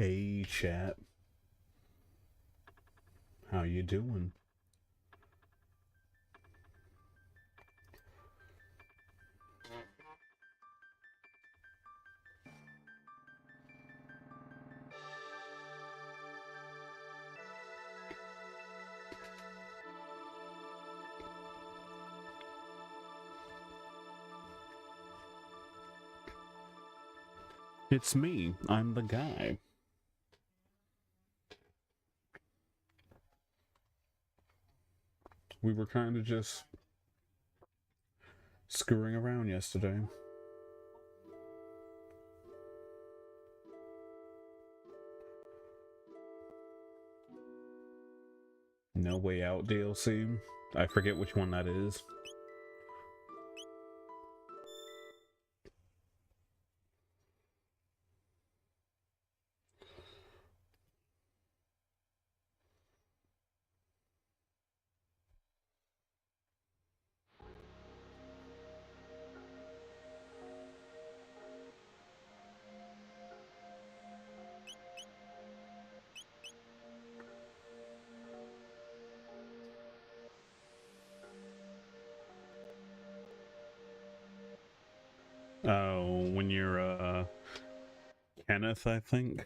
Hey chat, how you doing? It's me, I'm the guy. We were kind of just screwing around yesterday. No Way Out DLC. I forget which one that is. Oh, when you're Kenneth, I think.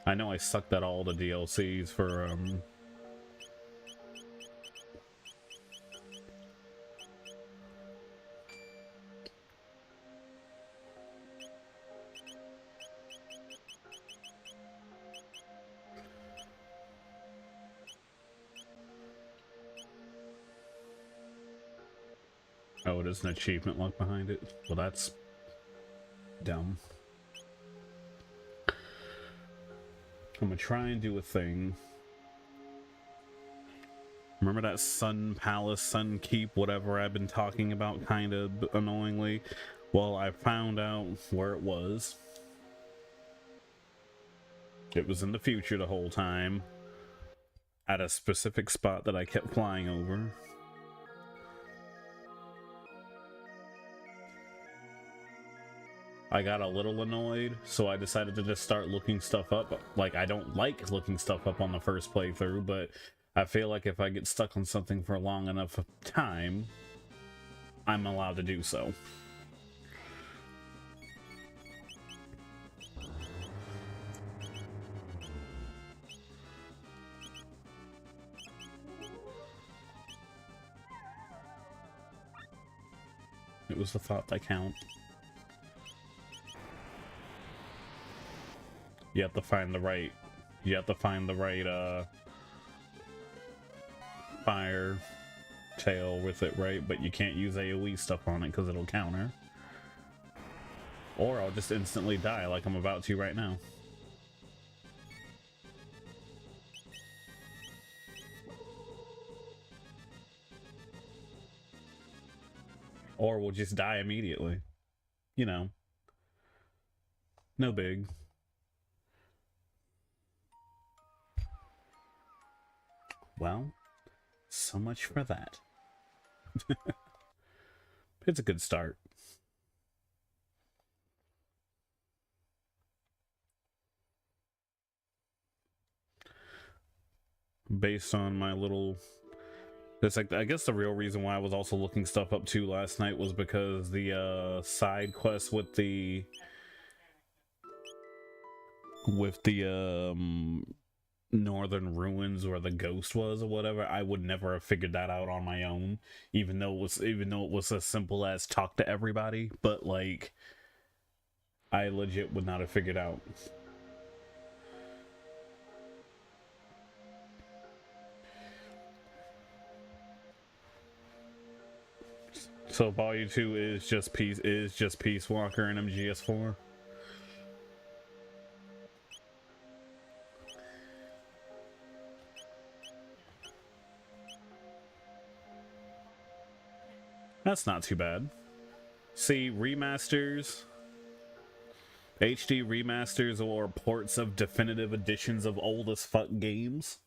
I know I sucked at all the DLCs for Oh, there's an achievement lock behind it. Well, that's dumb. I'm gonna try and do a thing. Remember that Sun Palace, Sun Keep, whatever I've been talking about kind of annoyingly? Well, I found out where it was. It was in the future the whole time, at a specific spot that I kept flying over. I got a little annoyed, so I decided to just start looking stuff up. Like, I don't like looking stuff up on the first playthrough, but I feel like if I get stuck on something for long enough time, I'm allowed to do so. It was the thought that counts. You have to find the right fire tail with it, right? But you can't use AoE stuff on it because it'll counter. Or I'll just instantly die like I'm about to right now. Or we'll just die immediately. You know. No big. Well, so much for that. It's a good start. Based on my little... It's like, I guess the real reason why I was also looking stuff up too last night was because the side quest with the Northern Ruins where the ghost was or whatever, I would never have figured that out on my own, even though it was as simple as talk to everybody. But like, I legit would not have figured out. So Volume 2 is just Peace Walker and MGS4. That's not too bad. See, remasters, HD remasters, or ports of definitive editions of old as fuck games,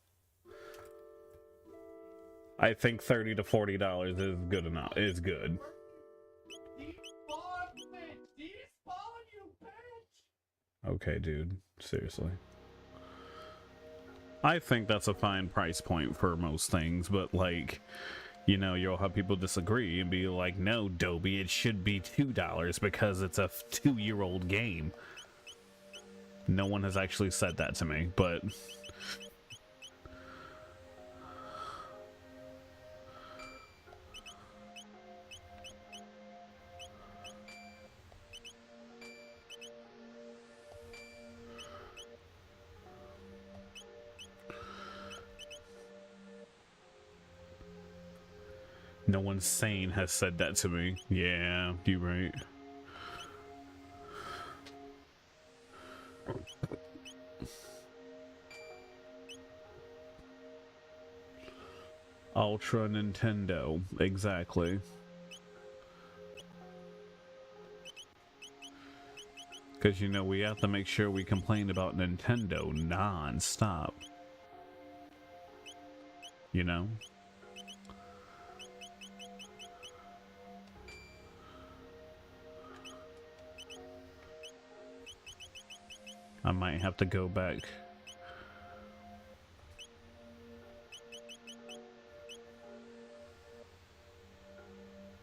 I think $30 to $40 is good enough. Is good. Okay, dude. Seriously. I think that's a fine price point for most things, but like, you know, you'll have people disagree and be like, no, Dobie, it should be $2 because it's a 2-year-old game. No one has actually said that to me, but no one sane has said that to me. Yeah, you're right. Ultra Nintendo, exactly. Because, you know, we have to make sure we complain about Nintendo non-stop. You know? I might have to go back.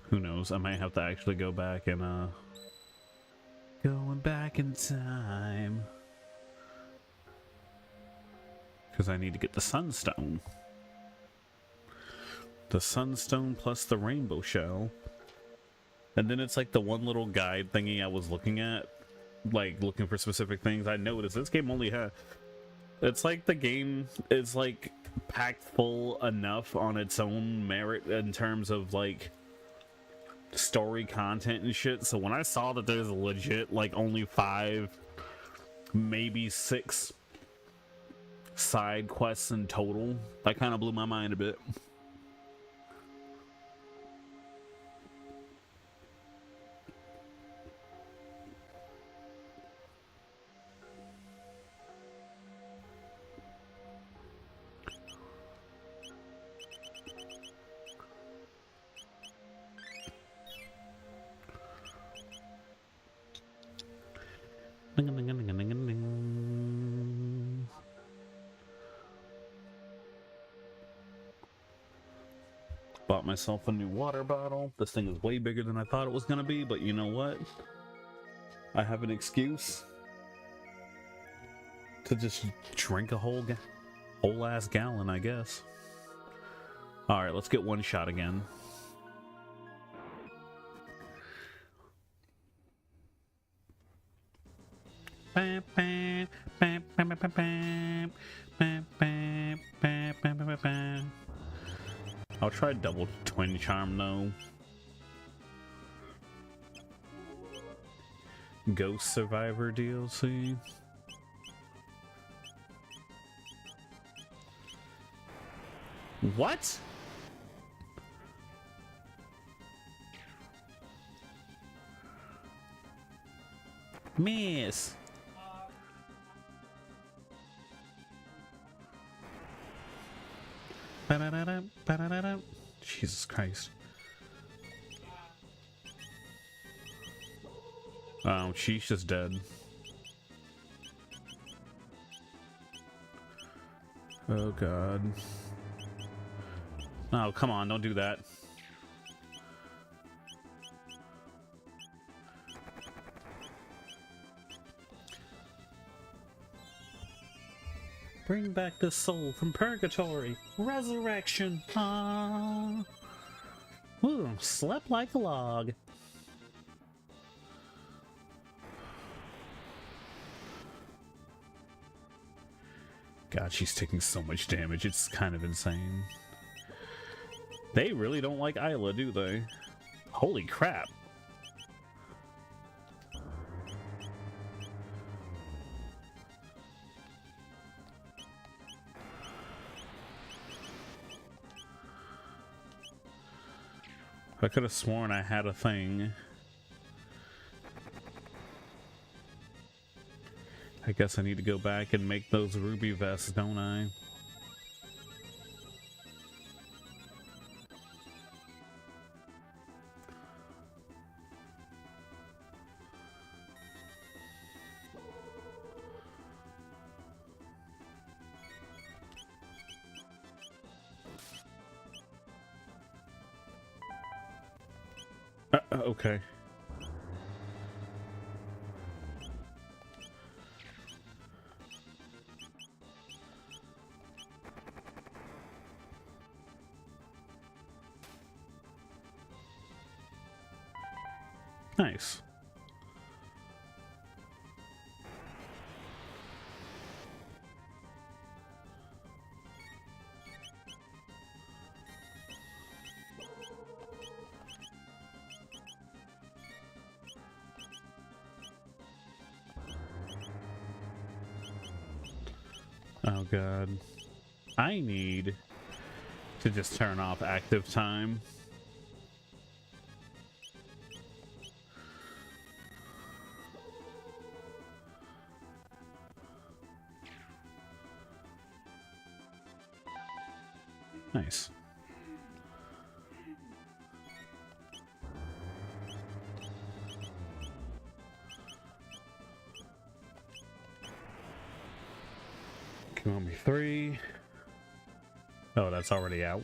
Who knows? I might have to actually go back and, going back in time. Because I need to get the Sunstone. The Sunstone plus the Rainbow Shell. And then it's like the one little guide thingy I was looking at. Like, looking for specific things. I noticed this game only had... It's like the game is, like, packed full enough on its own merit in terms of, like, story content and shit. So when I saw that there's legit, like, only 5, maybe 6 side quests in total, that kind of blew my mind a bit. Bought myself a new water bottle. This thing is way bigger than I thought it was gonna be, but you know what? I have an excuse to just drink a whole ass gallon, I guess. All right, let's get one shot again. I'll try double twin charm though. Ghost Survivor DLC. What? Miss. Jesus Christ. Oh, she's just dead. Oh God. Oh, come on, don't do that. Bring back the soul from purgatory. Resurrection. Ah. Ooh, slept like a log. God, she's taking so much damage. It's kind of insane. They really don't like Isla, do they? Holy crap. I could have sworn I had a thing. I guess I need to go back and make those ruby vests, don't I? Okay. Nice. Oh god. I need to just turn off active time. Nice. Come on, me 3. Oh, that's already out.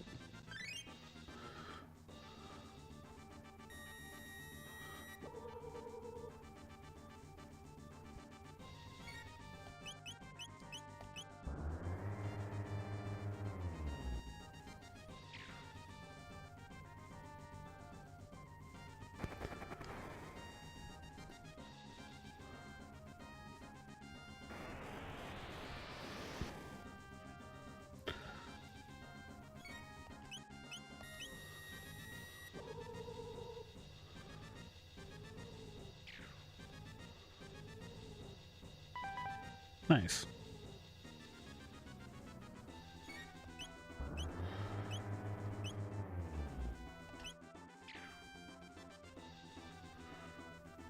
Nice.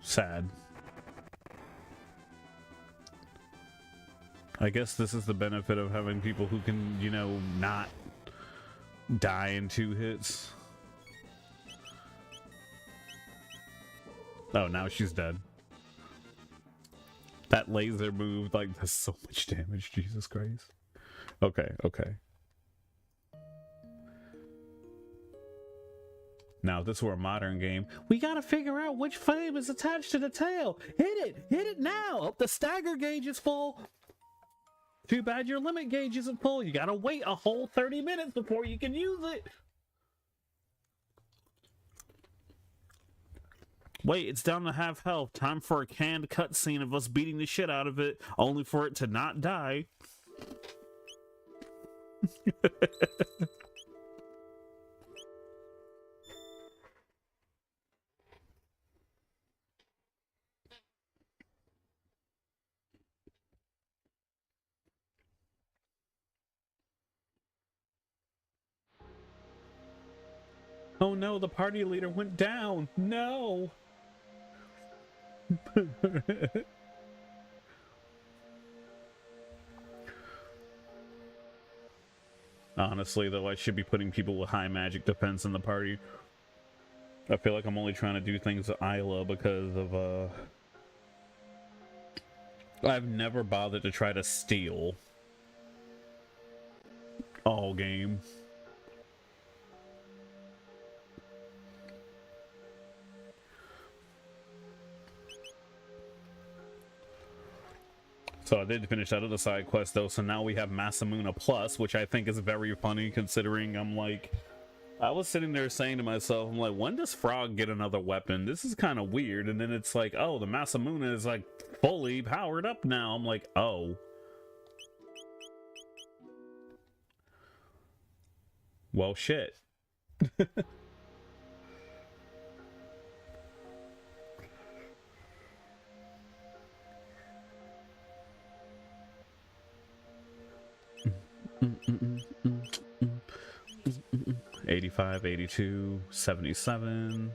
Sad. I guess this is the benefit of having people who can, you know, not die in 2 hits. Oh, now she's dead. That laser move, like, does so much damage, Jesus Christ. Okay, okay. Now, if this were a modern game, we gotta figure out which flame is attached to the tail. Hit it now. Oh, the stagger gauge is full. Too bad your limit gauge isn't full. You gotta wait a whole 30 minutes before you can use it. Wait, it's down to half health. Time for a canned cutscene of us beating the shit out of it, only for it to not die. Oh no, the party leader went down. No. Honestly, though, I should be putting people with high magic defense in the party. I feel like I'm only trying to do things with Isla because of, I've never bothered to try to steal all game. So I did finish out of the side quest though, so now we have Masamune Plus, which I think is very funny considering I'm like, I was sitting there saying to myself, I'm like, when does Frog get another weapon? This is kind of weird. And then it's like, oh, the Masamune is like fully powered up now. I'm like, oh. Well, shit. Mm, mm, mm, mm, mm, mm, mm, 85, 82, 77.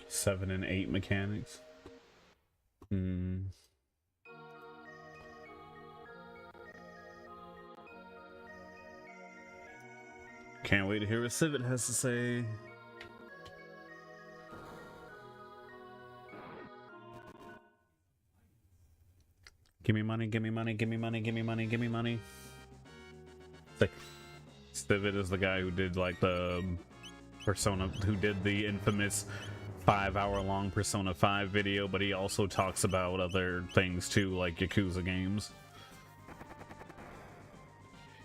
7 and 8 mechanics. Can't wait to hear what Civet has to say. Give me money, give me money, give me money, give me money, give me money. Like, Civet is the guy who did like the Persona, who did the infamous 5-hour-long Persona 5 video, but he also talks about other things too, like Yakuza games.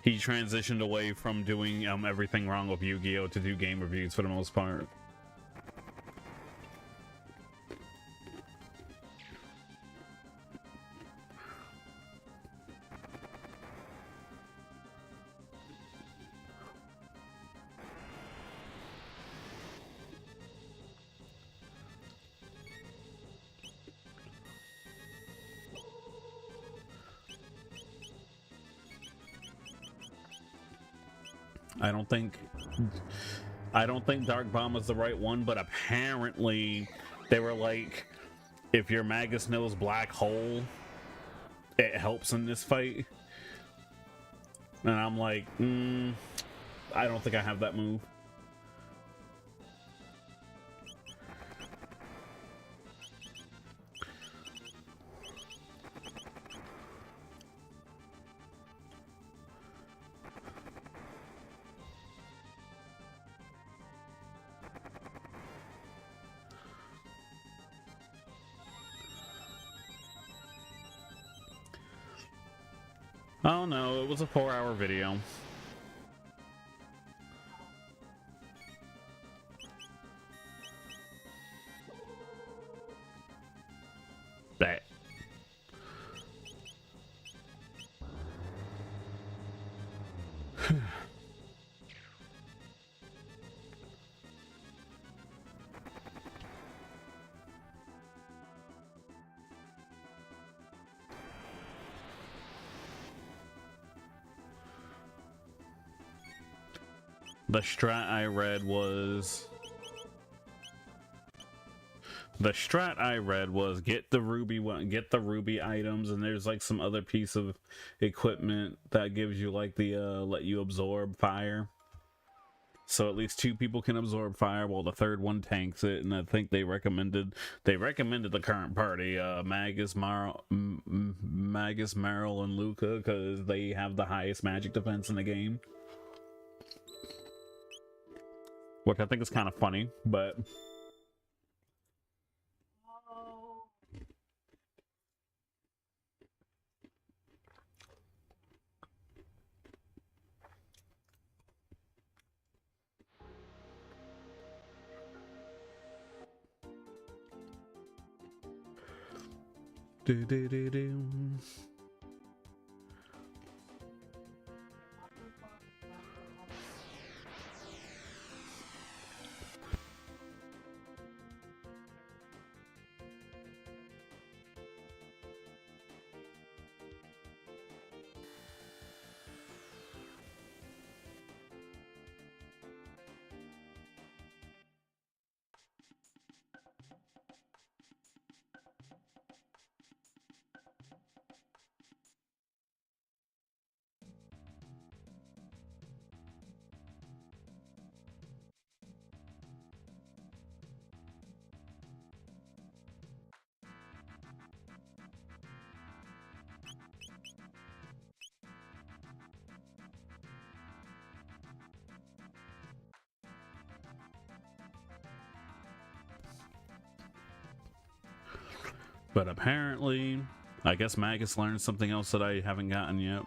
He transitioned away from doing everything wrong with Yu-Gi-Oh! To do game reviews for the most part. I don't think Dark Bomb was the right one, but apparently they were like, if your Magus knows Black Hole, it helps in this fight. And I'm like, I don't think I have that move. Oh no, it was a 4-hour video. That. The strat I read was get the ruby items, and there's like some other piece of equipment that gives you like the let you absorb fire. So at least 2 people can absorb fire while the third one tanks it, and I think they recommended the current party, Magus, Meryl, and Luca, because they have the highest magic defense in the game. Which I think is kind of funny, but... But apparently, I guess Magus learned something else that I haven't gotten yet.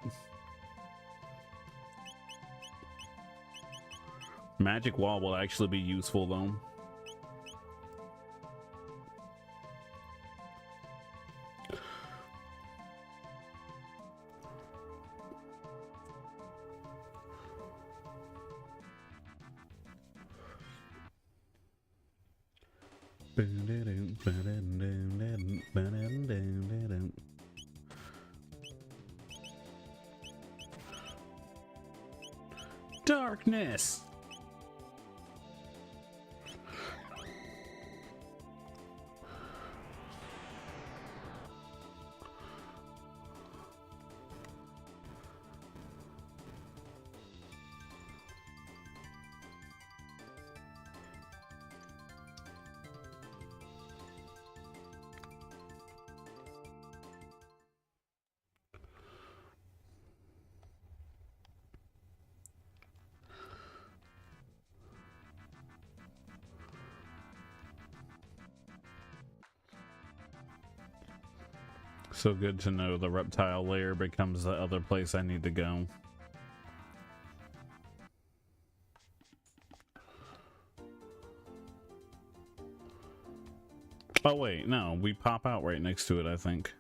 Magic Wall will actually be useful though. Darkness. So good to know the reptile lair becomes the other place I need to go. Oh wait, no, we pop out right next to it, I think.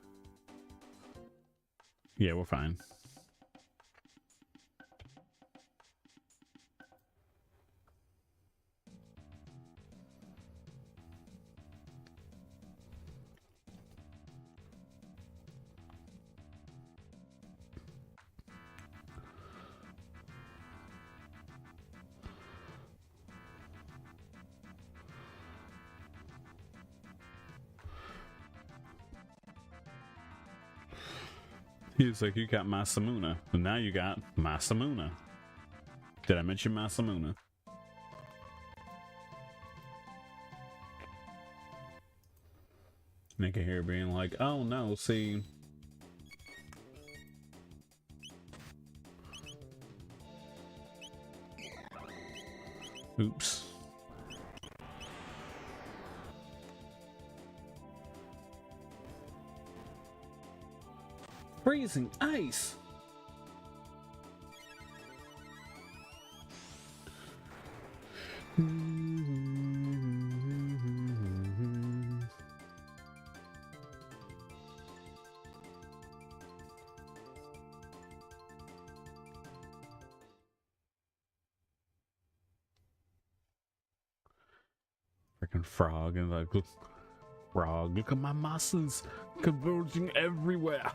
Yeah, we're fine. He's like, you got Masamuna, and now you got Masamuna. Did I mention Masamuna? Nigga here being like, oh no, see. Oops. Freezing ice. Freaking frog and like, frog, look at my muscles converging everywhere.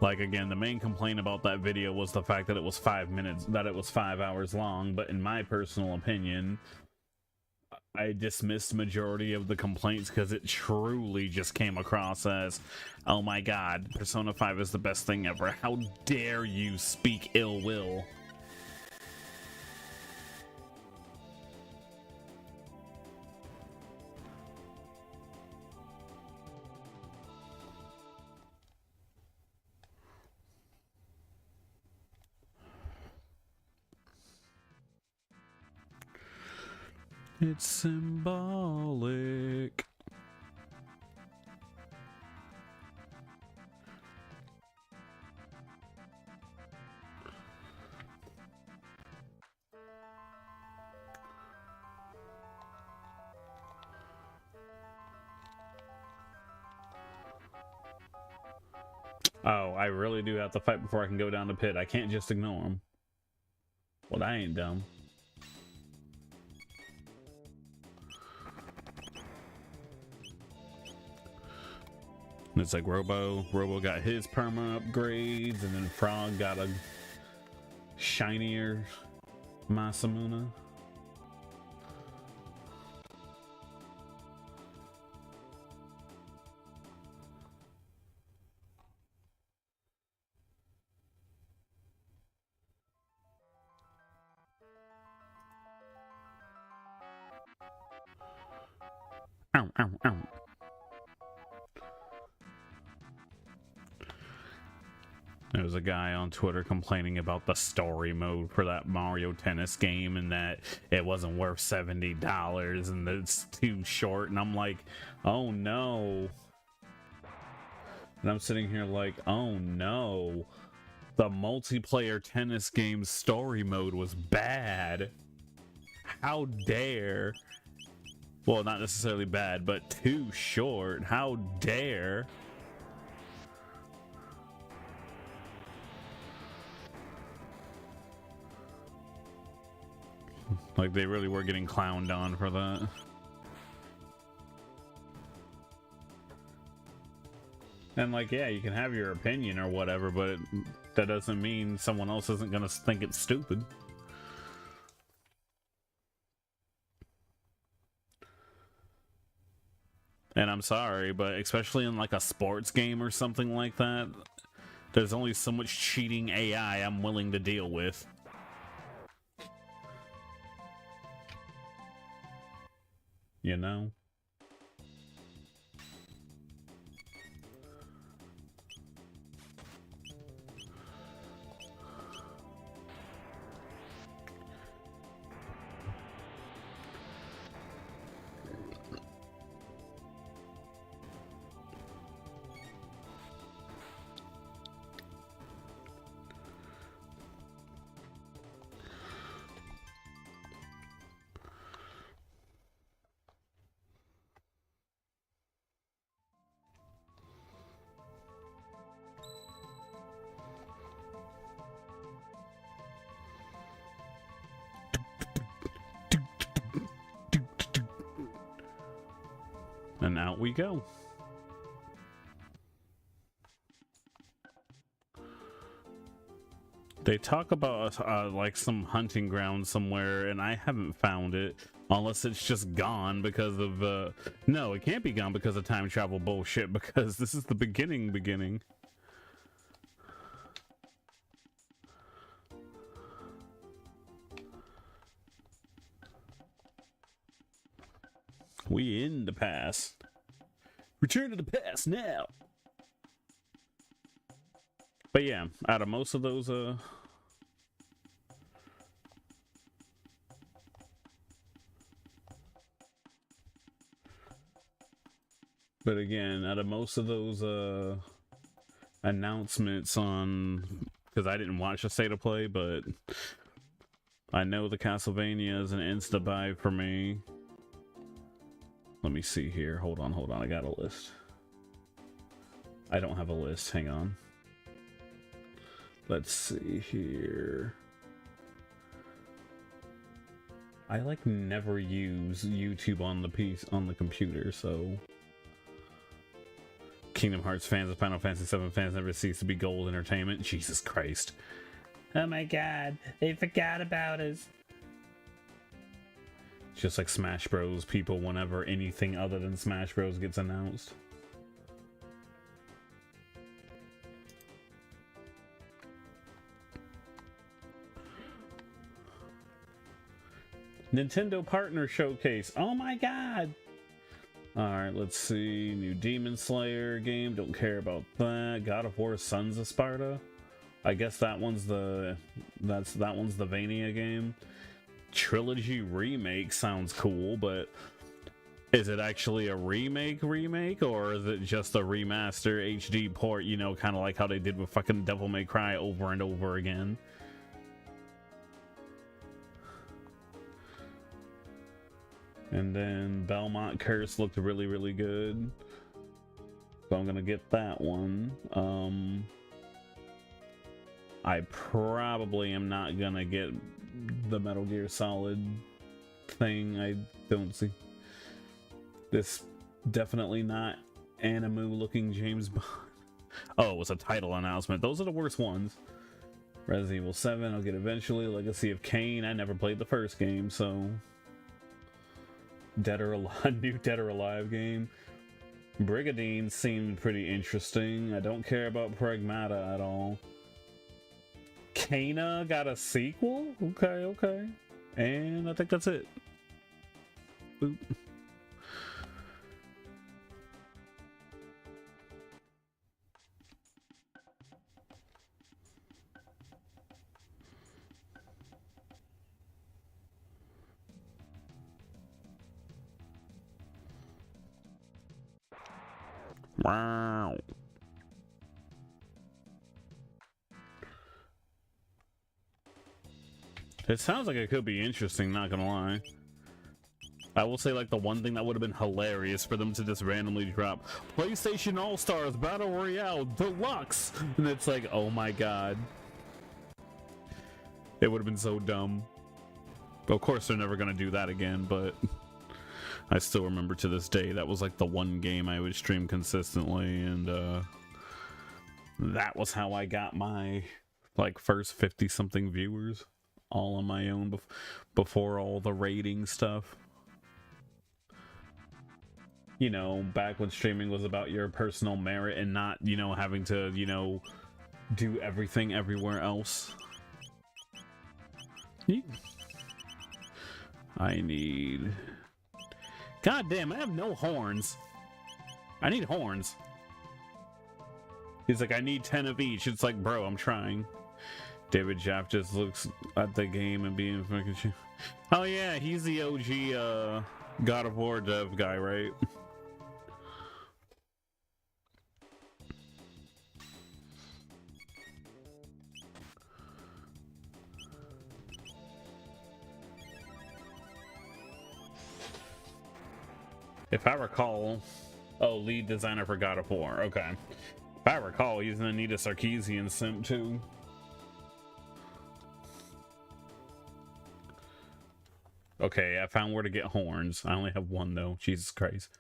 Like, again, the main complaint about that video was the fact that it was 5 minutes, that it was 5 hours long. But in my personal opinion, I dismissed majority of the complaints because it truly just came across as, oh my god, Persona 5 is the best thing ever. How dare you speak ill will? It's symbolic. Oh, I really do have to fight before I can go down the pit. I can't just ignore him. Well, I ain't dumb. And it's like Robo got his perma upgrades, and then Frog got a shinier Masamuna. Ow, ow, ow. There was a guy on Twitter complaining about the story mode for that Mario Tennis game and that it wasn't worth $70 and that it's too short. And I'm like, oh no. And I'm sitting here like, oh no. The multiplayer tennis game story mode was bad. How dare. Well, not necessarily bad, but too short. How dare. Like, they really were getting clowned on for that. And like, yeah, you can have your opinion or whatever, but that doesn't mean someone else isn't gonna think it's stupid. And I'm sorry, but especially in like a sports game or something like that, there's only so much cheating AI I'm willing to deal with. You know? And out we go. They talk about like some hunting ground somewhere, and I haven't found it, unless it's just gone because of no, it can't be gone because of time travel bullshit, because this is the beginning. We in the past. Return to the past now. But yeah, out of most of those but again, out of most of those announcements on, because I didn't watch the state of play, but I know the Castlevania is an insta buy for me. Let me see here. Hold on. I got a list. I don't have a list. Hang on. Let's see here. I like never use YouTube on the computer, so Kingdom Hearts fans and Final Fantasy VII fans never cease to be gold entertainment. Jesus Christ. Oh my god, they forgot about us. Just like Smash Bros. People, whenever anything other than Smash Bros. Gets announced. Nintendo Partner Showcase. Oh my god! Alright, let's see. New Demon Slayer game. Don't care about that. God of War Sons of Sparta. I guess that one's the Vania game. Trilogy remake sounds cool, but is it actually a remake, or is it just a remaster HD port, you know, kind of like how they did with fucking Devil May Cry over and over again? And then Belmont Curse looked really, really good, so I'm gonna get that one. I probably am not gonna get the Metal Gear Solid thing. I don't see this. Definitely not Animu looking James Bond. Oh, it was a title announcement. Those are the worst ones. Resident Evil 7 I'll get eventually. Legacy of Kain, I never played the first game, so Dead or Alive, new Dead or Alive game. Brigadine seemed pretty interesting. I don't care about Pragmata at all. Kana got a sequel? Okay. And I think that's it. Boop. Wow. It sounds like it could be interesting, not gonna lie. I will say, like, the one thing that would have been hilarious for them to just randomly drop PlayStation All-Stars Battle Royale Deluxe, and it's like, oh my god. It would have been so dumb. Of course they're never gonna do that again, but I still remember to this day that was like the one game I would stream consistently, and that was how I got my like first 50-something viewers, all on my own before all the rating stuff. You know, back when streaming was about your personal merit and not, you know, having to, you know, do everything everywhere else. I need... God damn, I have no horns. I need horns. He's like, I need 10 of each. It's like, bro, I'm trying. David Jaff just looks at the game and being fucking... Oh yeah, he's the OG God of War dev guy, right? If I recall, oh, lead designer for God of War. Okay. If I recall, he's gonna need a Sarkeesian simp too. Okay, I found where to get horns. I only have one though. Jesus Christ.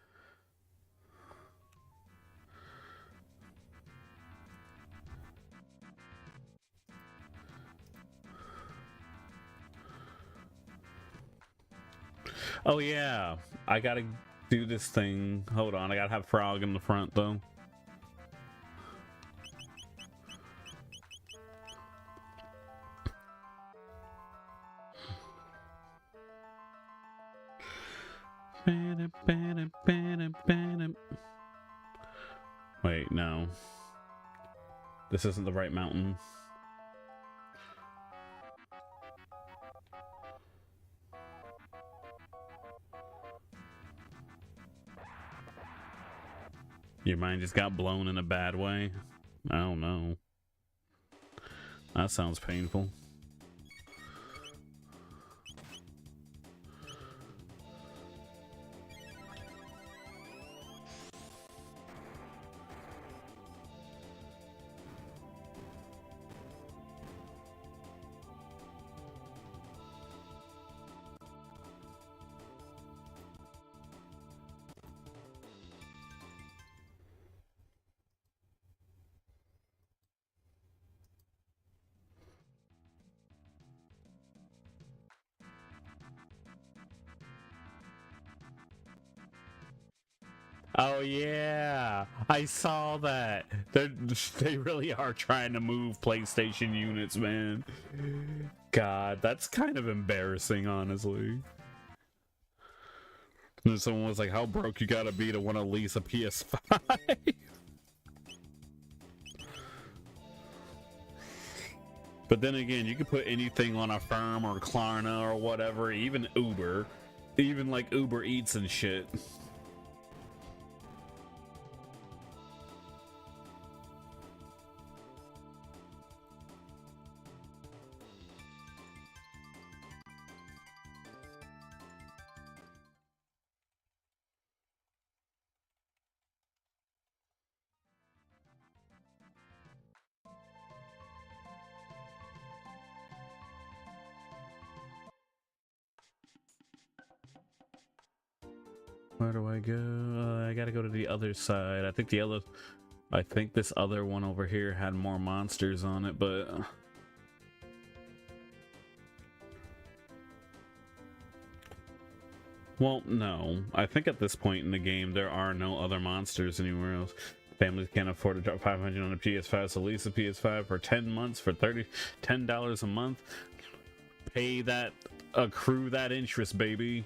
Oh yeah, I gotta do this thing. Hold on, I gotta have Frog in the front though. Wait, no. This isn't the right mountain. Your mind just got blown in a bad way? I don't know. That sounds painful. Oh yeah, I saw that. They really are trying to move PlayStation units, man. God, that's kind of embarrassing, honestly. And someone was like, "How broke you gotta be to want to lease a PS5?" But then again, you could put anything on Affirm or Klarna or whatever, even Uber, even like Uber Eats and shit. Where do I go? I gotta go to the other side. I think this other one over here had more monsters on it, but well, no. I think at this point in the game there are no other monsters anywhere else. Families can't afford to drop $500 on a PS5, so lease a PS5 for 10 months for $10 a month. Pay that, accrue that interest, baby.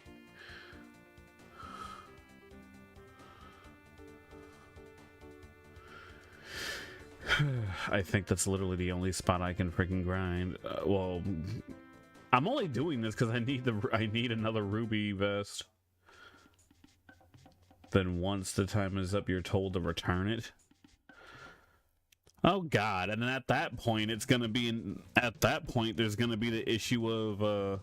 I think that's literally the only spot I can freaking grind. Well, I'm only doing this because I need another ruby vest. Then once the time is up, you're told to return it. Oh God! And then at that point, it's gonna be at that point there's gonna be the issue of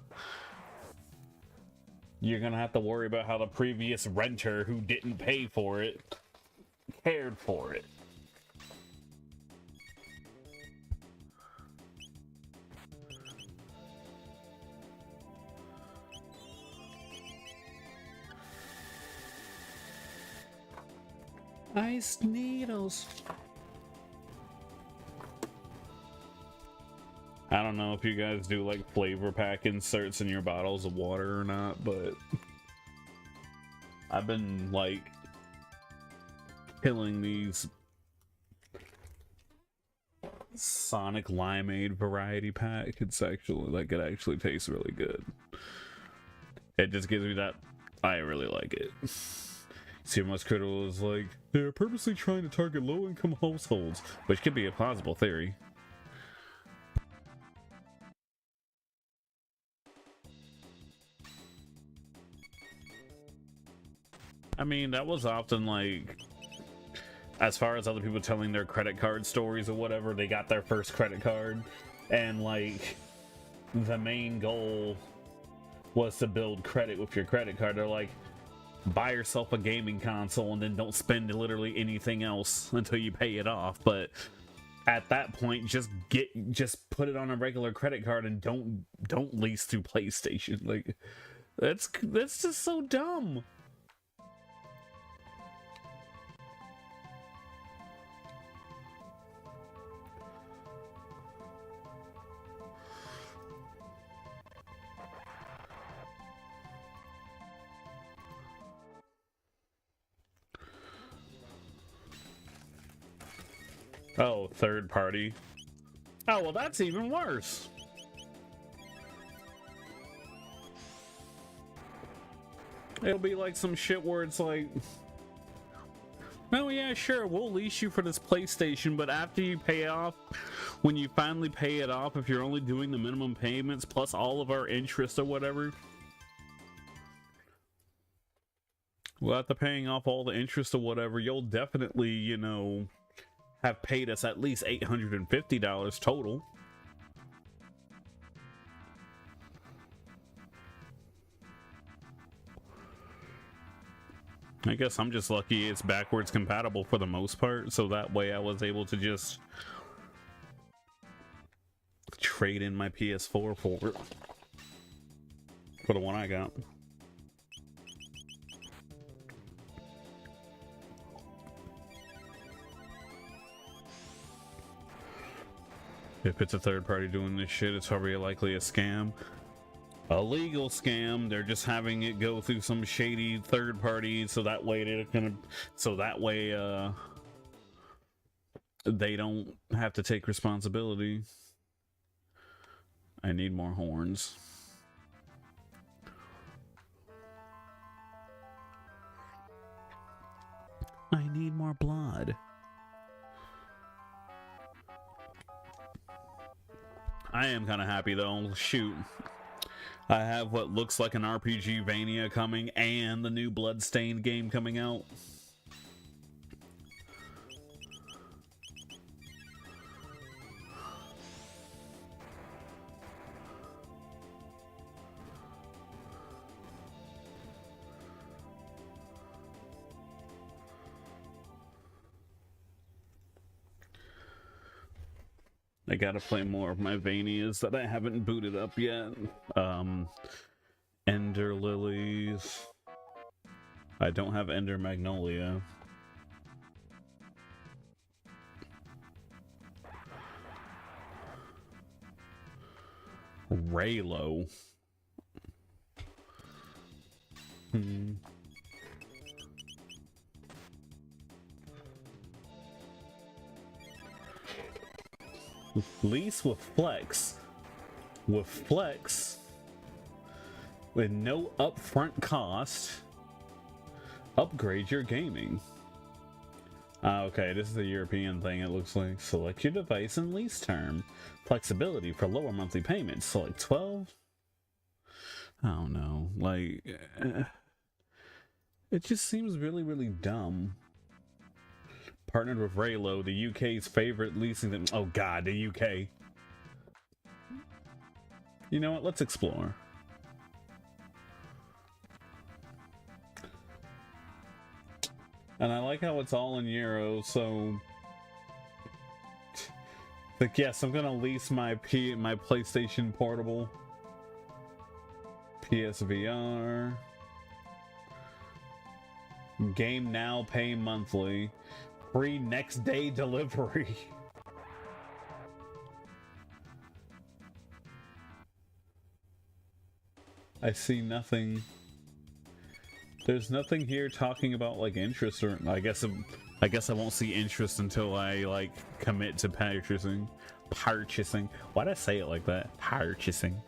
you're gonna have to worry about how the previous renter who didn't pay for it cared for it. Ice needles. I don't know if you guys do like flavor pack inserts in your bottles of water or not, but I've been like killing these Sonic Limeade variety pack. It's actually like, it actually tastes really good. It just gives me that, I really like it. See, most critical is like, they're purposely trying to target low-income households, which could be a plausible theory. I mean, that was often like, as far as other people telling their credit card stories or whatever, they got their first credit card, and like, the main goal was to build credit with your credit card. They're like, buy yourself a gaming console and then don't spend literally anything else until you pay it off. But at that point, just put it on a regular credit card and don't lease through PlayStation. Like, that's just so dumb. Oh, third party. Oh, well, that's even worse. It'll be like some shit where it's like, oh yeah, sure, we'll lease you for this PlayStation, but after you pay off, when you finally pay it off, if you're only doing the minimum payments plus all of our interest or whatever, well, after paying off all the interest or whatever, you'll definitely, you know, have paid us at least $850 total. I guess I'm just lucky it's backwards compatible for the most part, so that way I was able to just trade in my PS4 for it. For the one I got. If it's a third party doing this shit, it's probably likely a scam. A legal scam. They're just having it go through some shady third party so that way they don't have to take responsibility. I need more horns. I need more blood. I am kind of happy though. Shoot. I have what looks like an RPG Vania coming and the new Bloodstained game coming out. I gotta play more of my Vanias that I haven't booted up yet. Ender Lilies. I don't have Ender Magnolia. Raylo. Lease with Flex. With Flex. With no upfront cost. Upgrade your gaming. Okay, this is a European thing, it looks like. Select your device and lease term. Flexibility for lower monthly payments. Select 12. I don't know. Like, it just seems really, really dumb. Partnered with Raylo, the UK's favorite leasing. Oh god, the UK. You know what? Let's explore. And I like how it's all in euros, so like, yes, I'm gonna lease my PlayStation Portable, PSVR, game now, pay monthly, free next day delivery. I see nothing. There's nothing here talking about like interest, or I guess I won't see interest until I like commit to purchasing. Why'd I say it like that? Purchasing.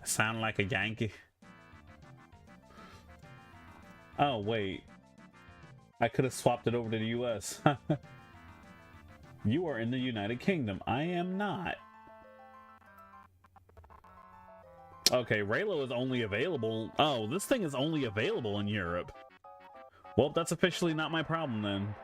I sound like a Yankee. Oh, wait. I could have swapped it over to the US. You are in the United Kingdom. I am not. Okay, Raylo is only available... Oh, this thing is only available in Europe. Well, that's officially not my problem then.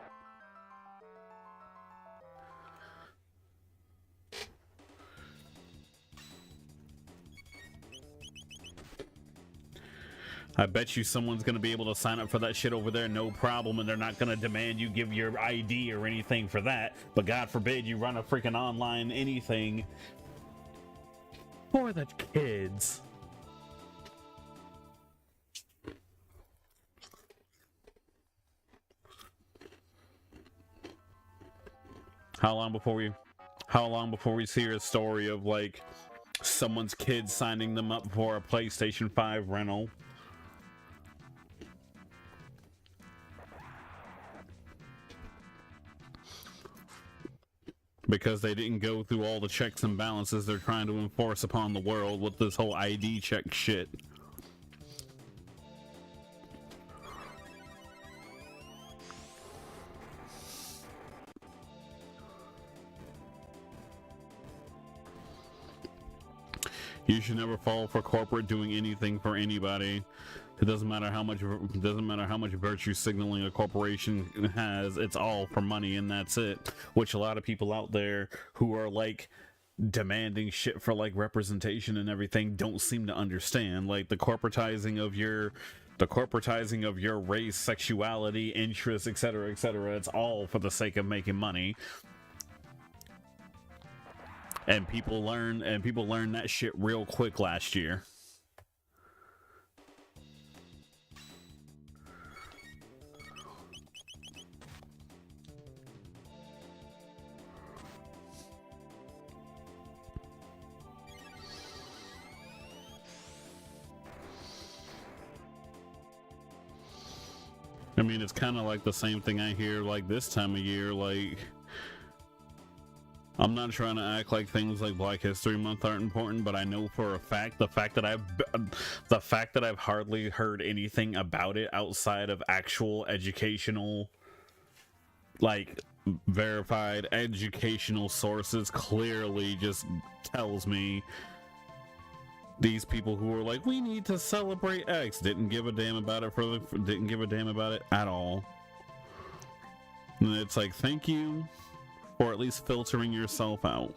I bet you someone's gonna be able to sign up for that shit over there, no problem, and they're not gonna demand you give your ID or anything for that. But God forbid you run a freaking online anything for the kids. How long before we see a story of like someone's kid signing them up for a PlayStation 5 rental? Because they didn't go through all the checks and balances they're trying to enforce upon the world with this whole ID check shit. You should never fall for corporate doing anything for anybody. It doesn't matter how much virtue signaling a corporation has. It's all for money, and that's it. Which a lot of people out there who are like demanding shit for like representation and everything don't seem to understand. Like the corporatizing of your race, sexuality, interests, etc., etc. It's all for the sake of making money. And people learn that shit real quick last year. I mean, it's kind of like the same thing I hear like this time of year. Like, I'm not trying to act like things like Black History Month aren't important, but I know for a fact the fact that I've hardly heard anything about it outside of actual educational, like verified educational sources clearly just tells me these people who are like, we need to celebrate X, didn't give a damn about it didn't give a damn about it at all. And it's like, thank you for at least filtering yourself out.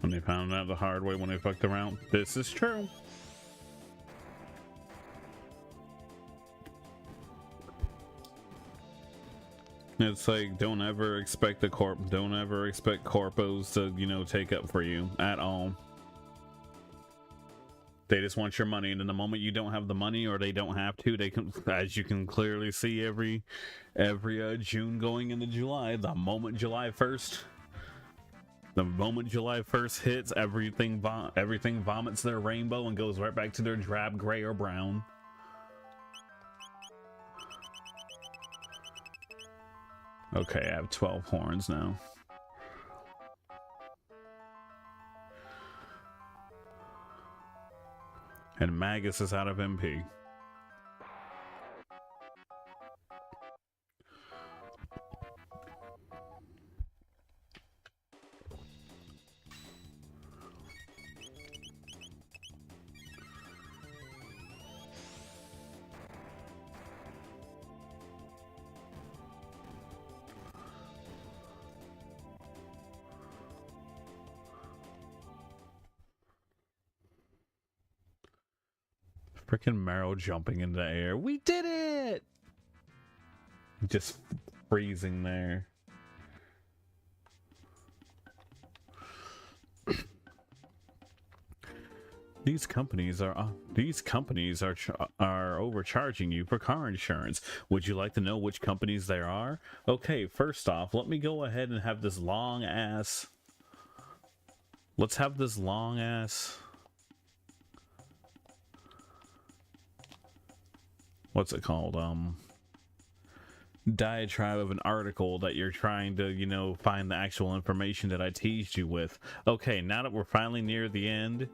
And they found out the hard way when they fucked around. This is true. It's like, don't ever expect corpos to, you know, take up for you at all. They just want your money, and in the moment you don't have the money, or they don't have to, they can, as you can clearly see every June going into July, the moment July 1st hits, everything vomits their rainbow and goes right back to their drab gray or brown. Okay, I have 12 horns now. And Magus is out of MP. Freaking Meryl jumping into the air. We did it! Just freezing there. These companies are overcharging you for car insurance. Would you like to know which companies there are? Okay, first off, let me go ahead and have this long ass. Let's have this long ass. What's it called? Diatribe of an article that you're trying to, you know, find the actual information that I teased you with. Okay, now that we're finally near the end.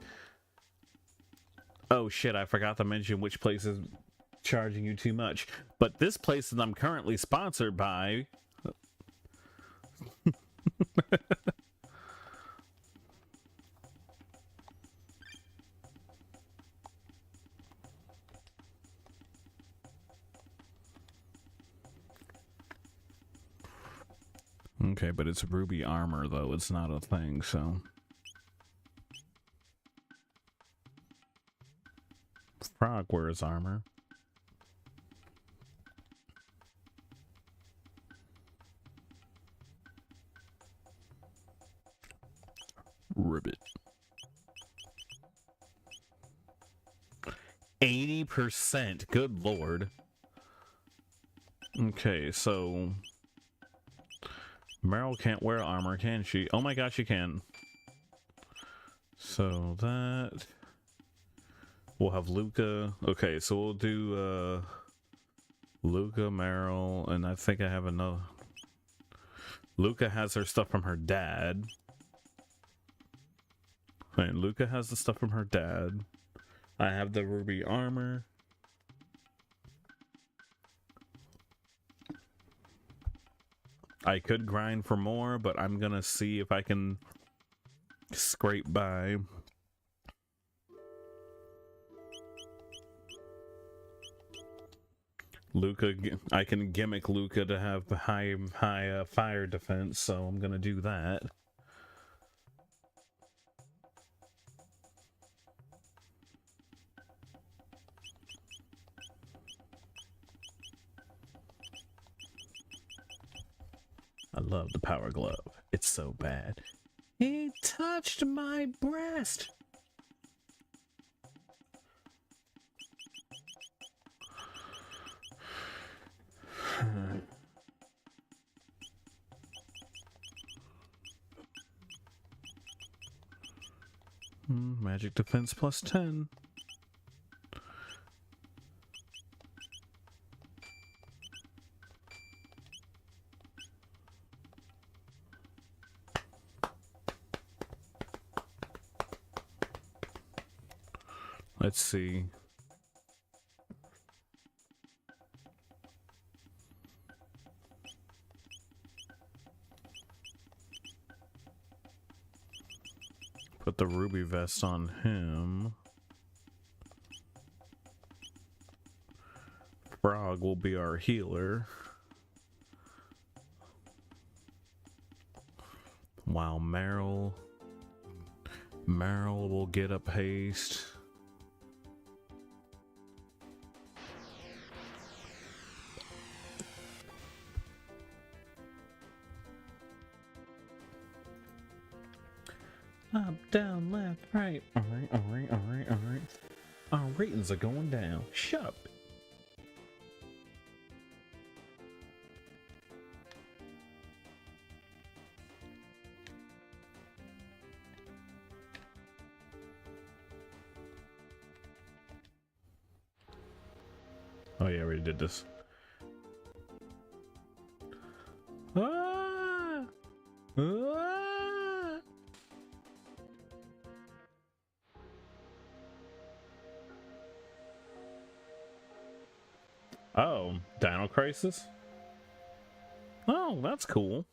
Oh shit, I forgot to mention which place is charging you too much. But this place that I'm currently sponsored by. Okay, but it's ruby armor, though. It's not a thing, so... Frog wears armor. 80%. Good lord. Okay, so Meryl can't wear armor, can she? Oh my gosh, she can. So that we'll have Luca. Okay, so we'll do Luca, Meryl, and I think I have another. Luca has her stuff from her dad. And Luca has the stuff from her dad. I have the ruby armor. I could grind for more, but I'm gonna see if I can scrape by. Luca, I can gimmick Luca to have high fire defense, so I'm gonna do that. I love the power glove. It's so bad. He touched my breast. Magic defense plus 10. Let's see. Put the ruby vest on him. Frog will be our healer. While Meryl will get up haste. Up, down, left, right. Alright. Our ratings are going down. Shut up. Oh yeah, I already did this. Ah! Ah! Oh, Dino Crisis? Oh, that's cool.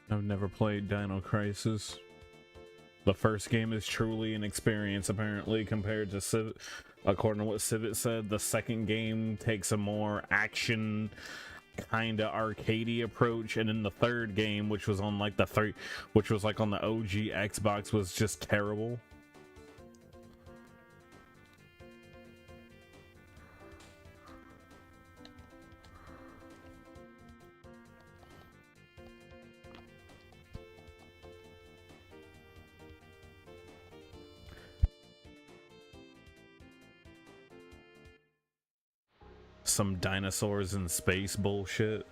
I've never played Dino Crisis. The first game is truly an experience, apparently, compared to Civ. According to what Civet said, the second game takes a more action, kind of arcadey approach, and then the third game, which was on like which was like on the OG Xbox, was just terrible. Some dinosaurs in space bullshit.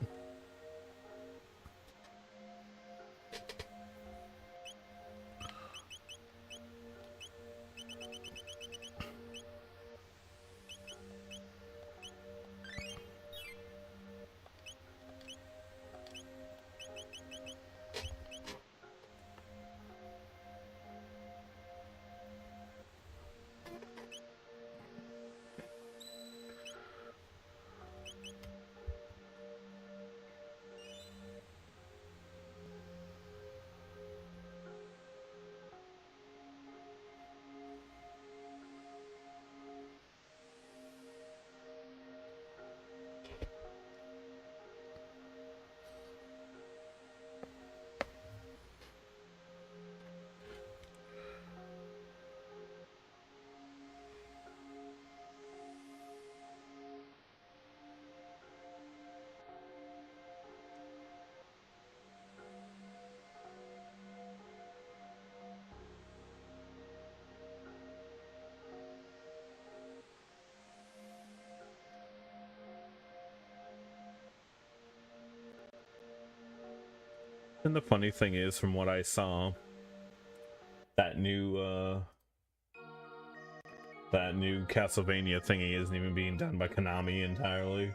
And the funny thing is, from what I saw, that new Castlevania thingy isn't even being done by Konami entirely.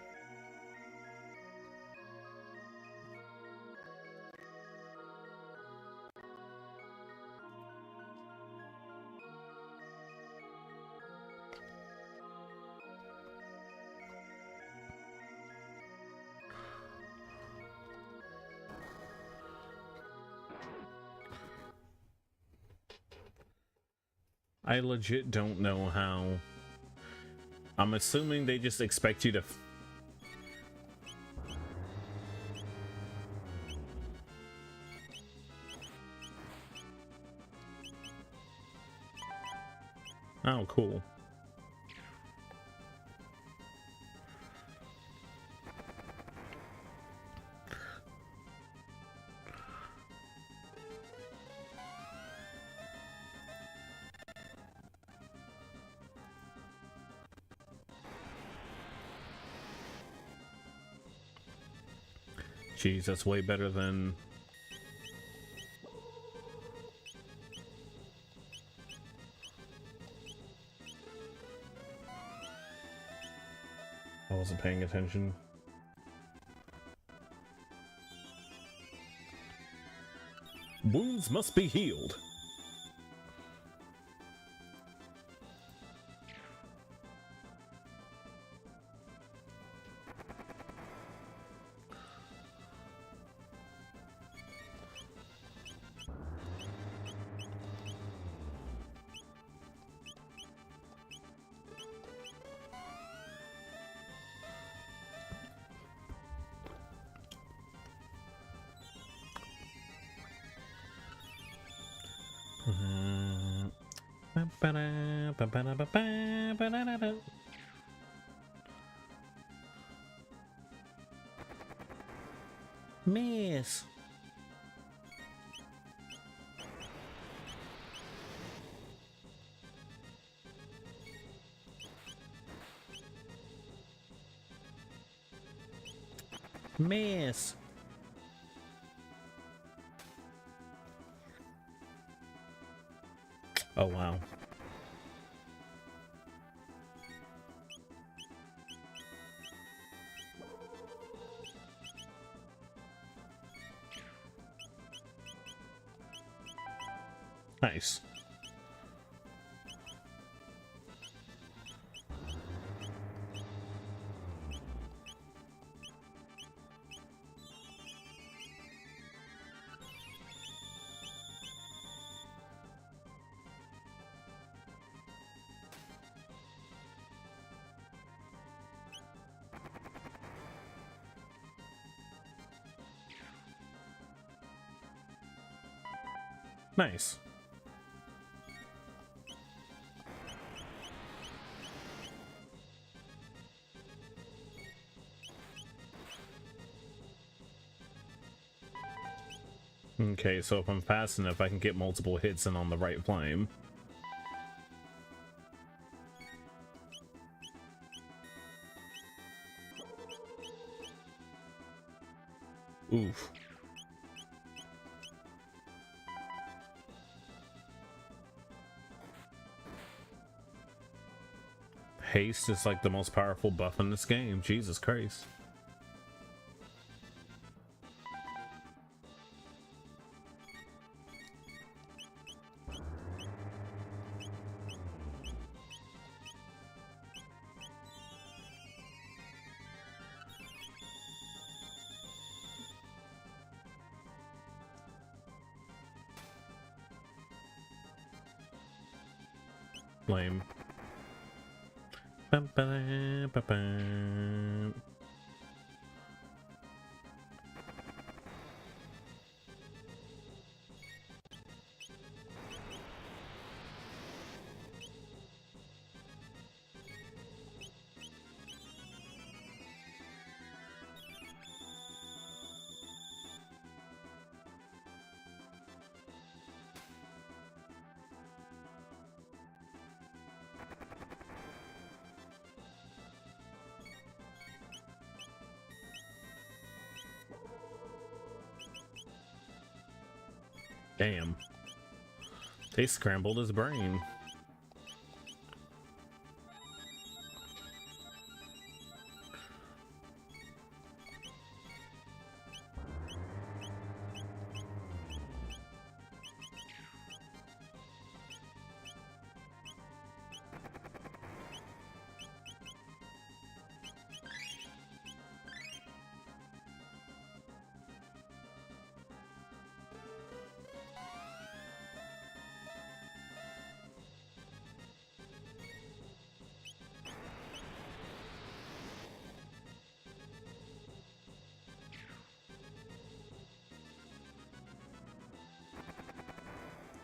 I legit don't know how. I'm assuming they just expect you to... Oh, cool. Jeez, that's way better than... I wasn't paying attention. Wounds must be healed. Miss. Miss. Oh, wow. Nice. Nice. Okay, so if I'm fast enough, I can get multiple hits in on the right flame. Oof. Haste is like the most powerful buff in this game. Jesus Christ. Flame. Bum, ba, ba, ba. Damn. They scrambled his brain.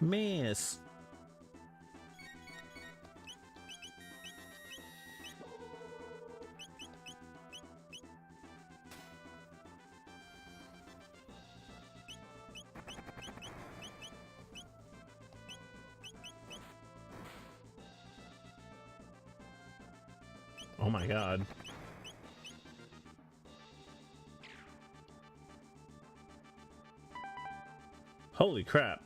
Miss. Oh my god. Holy crap.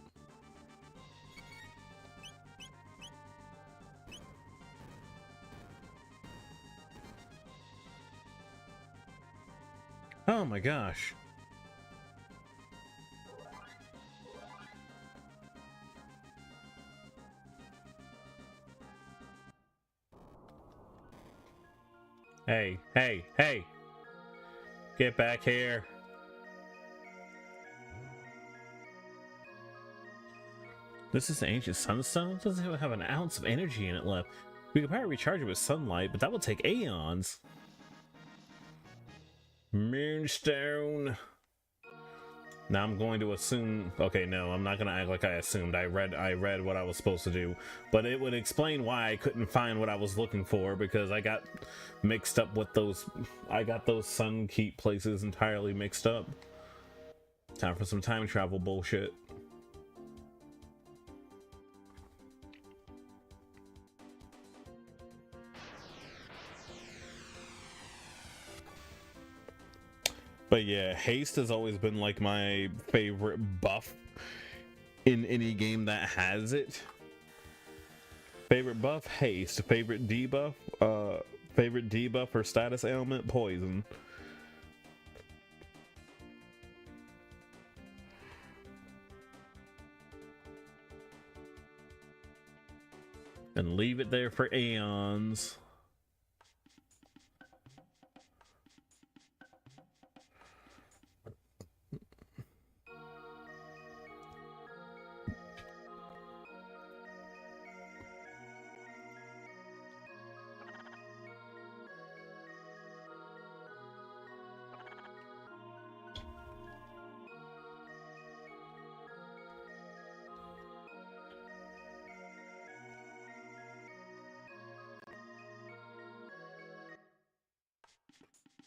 Oh my gosh. Hey, hey, hey. Get back here. This is the ancient sunstone? It doesn't even have an ounce of energy in it left. We could probably recharge it with sunlight, but that will take aeons. Moonstone. Now I'm going to assume. Okay, no, I'm not gonna act like I assumed. I read what I was supposed to do, but it would explain why I couldn't find what I was looking for, because I got mixed up with those. I got those sun keep places entirely mixed up. Time for some time travel bullshit. But yeah, haste has always been like my favorite buff in any game that has it. Favorite buff, haste. Favorite debuff, favorite debuff or status ailment, poison. And leave it there for aeons.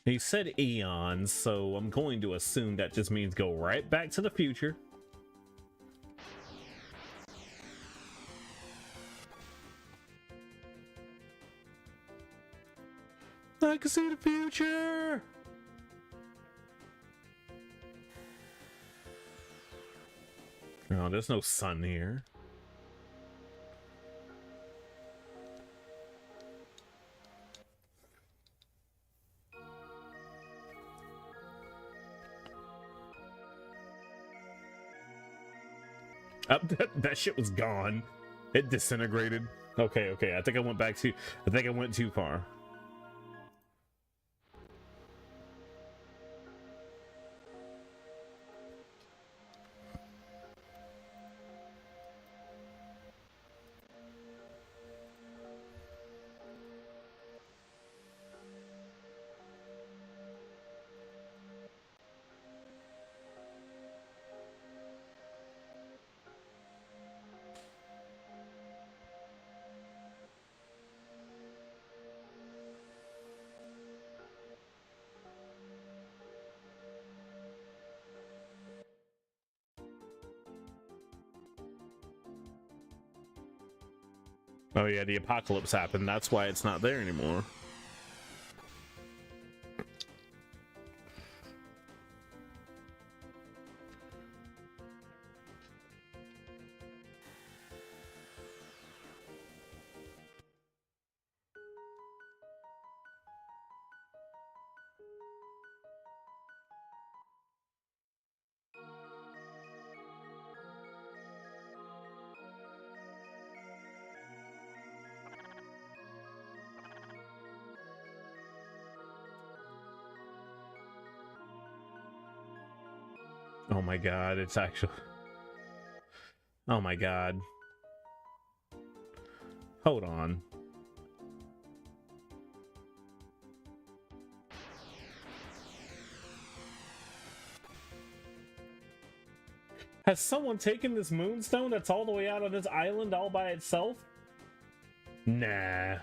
He said eons, so I'm going to assume that just means go right back to the future. I can see the future! Oh, there's no sun here. That shit was gone. It disintegrated. Okay, I think I went back to. I think I went too far. Oh yeah, the apocalypse happened. That's why it's not there anymore. Oh my god, it's actually... Oh my god. Hold on. Has someone taken this moonstone that's all the way out on this island all by itself? Nah.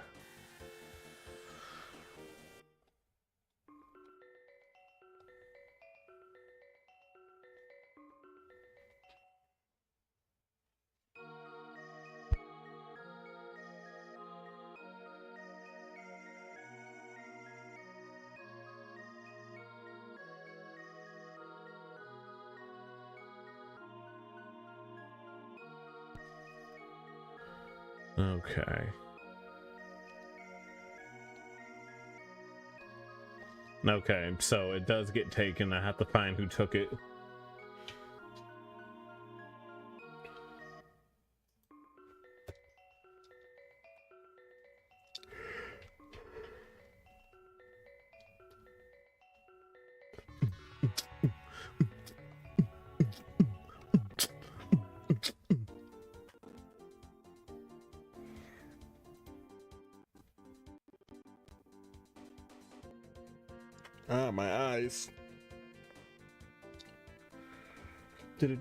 Okay. Okay, so it does get taken. I have to find who took it. Ah, my eyes. And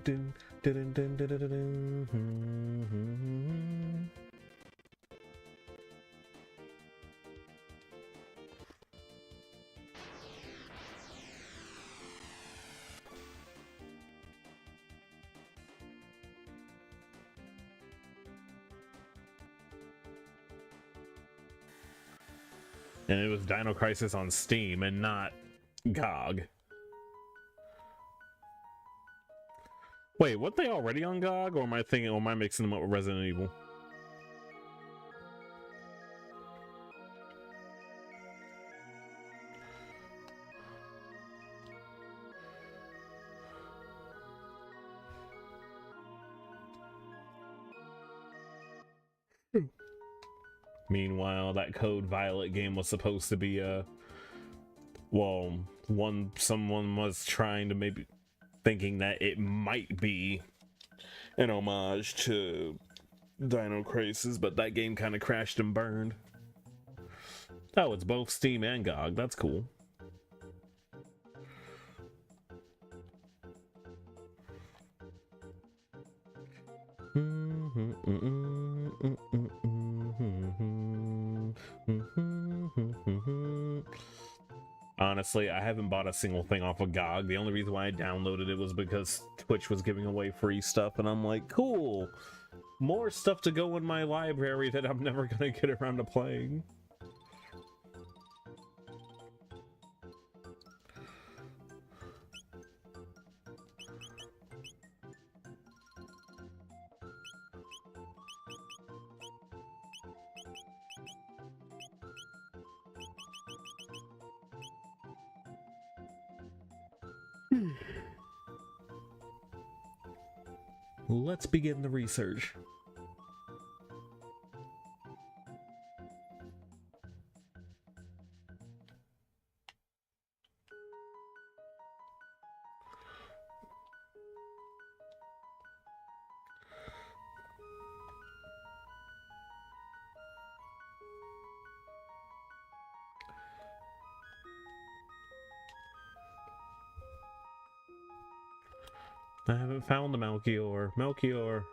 it was Dino Crisis on Steam and not GOG. Wait, weren't they already on GOG, or am I thinking, or am I mixing them up with Resident Evil? Meanwhile, that Code Violet game was supposed to be well, someone was trying to maybe thinking that it might be an homage to Dino Crisis, but that game kind of crashed and burned. Oh, it's both Steam and GOG. That's cool. Honestly, I haven't bought a single thing off of GOG. The only reason why I downloaded it was because Twitch was giving away free stuff, and I'm like, cool, more stuff to go in my library that I'm never gonna get around to playing. Let's begin the research. I haven't found the Melchior. Melchior.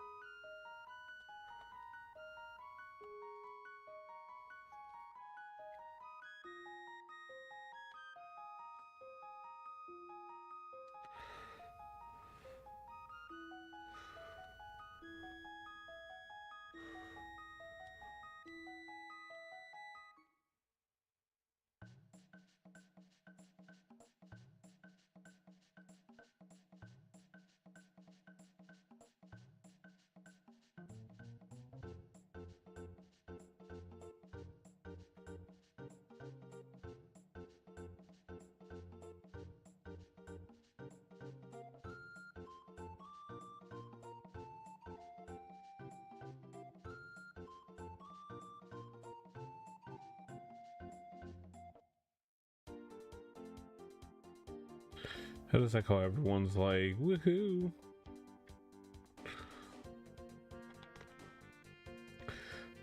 How does that call? Everyone's like, woohoo.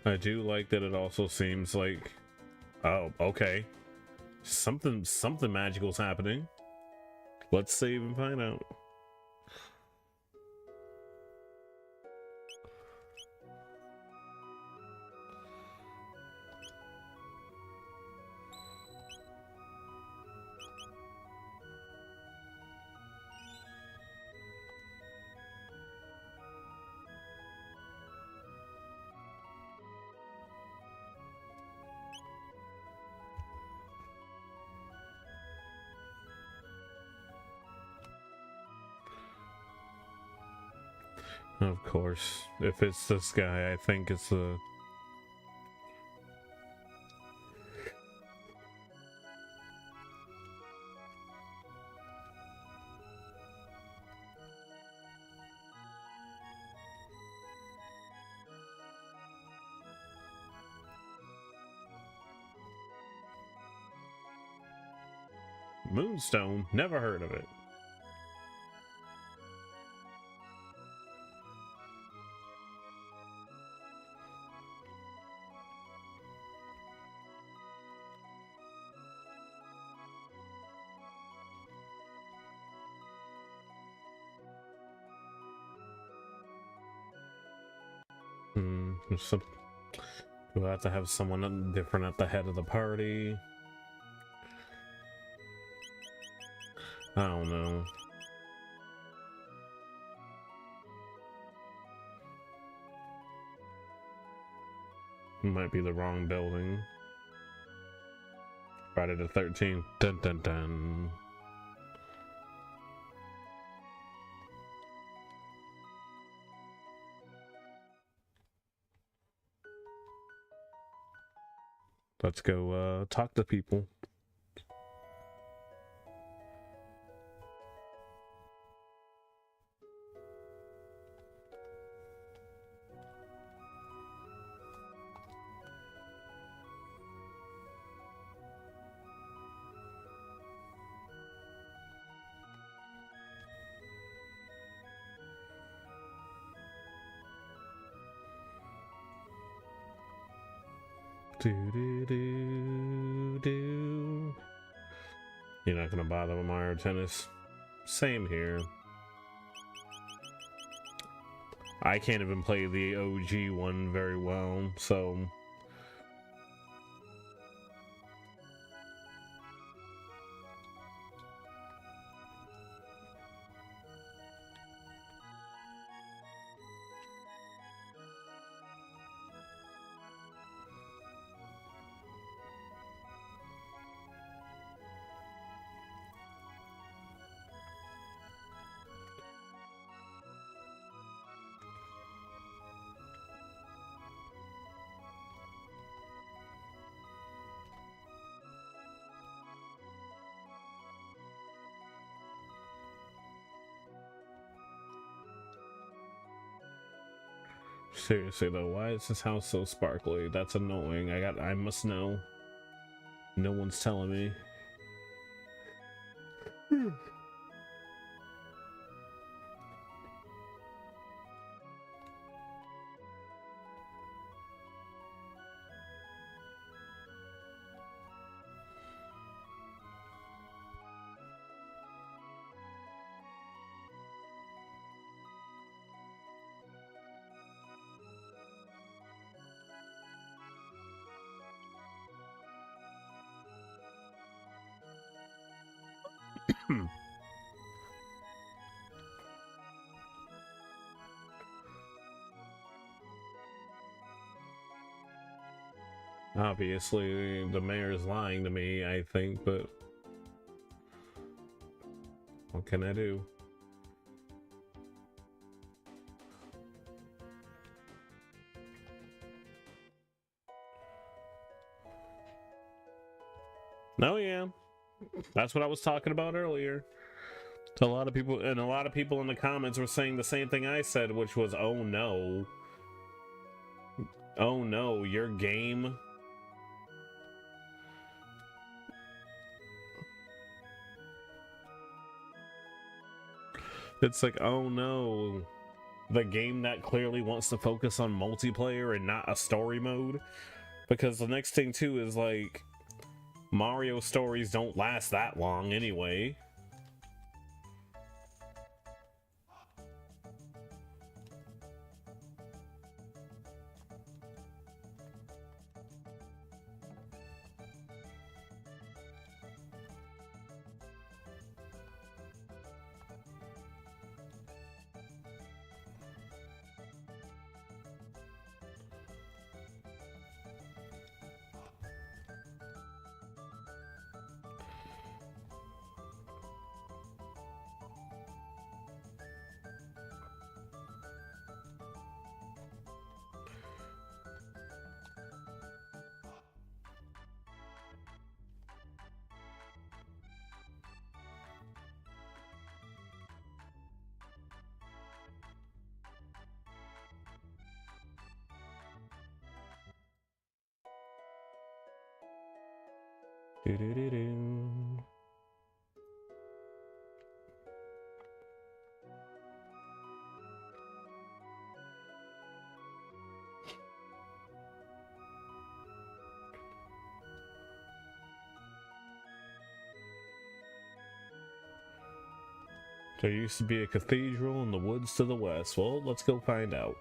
I do like that it also seems like, oh, okay. Something magical's happening. Let's save and find out. Of course, if it's this guy, I think it's the Moonstone. Never heard of it. We'll have to have someone different at the head of the party. I don't know. Might be the wrong building. Friday the 13th. Dun dun dun. Let's go talk to people. You're not gonna bother with Mario Tennis? Same here. I can't even play the OG one very well, so... Seriously though, why is this house so sparkly? That's annoying. I must know. No one's telling me. Obviously, the mayor's lying to me, I think, but what can I do? Oh yeah, that's what I was talking about earlier. A lot of people, and a lot of people in the comments were saying the same thing I said, which was, oh no. Oh no, your game... It's like, oh no, the game that clearly wants to focus on multiplayer and not a story mode. Because the next thing too is like, Mario stories don't last that long anyway. Do-do-do-do. There used to be a cathedral in the woods to the west. Well, let's go find out.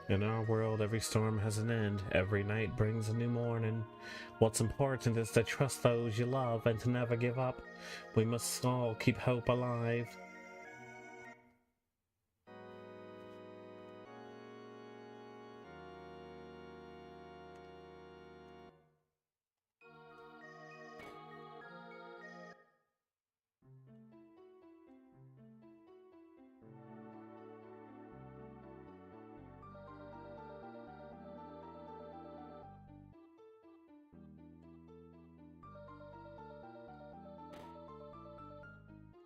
In our world, every storm has an end. Every night brings a new morning. What's important is to trust those you love and to never give up. We must all keep hope alive.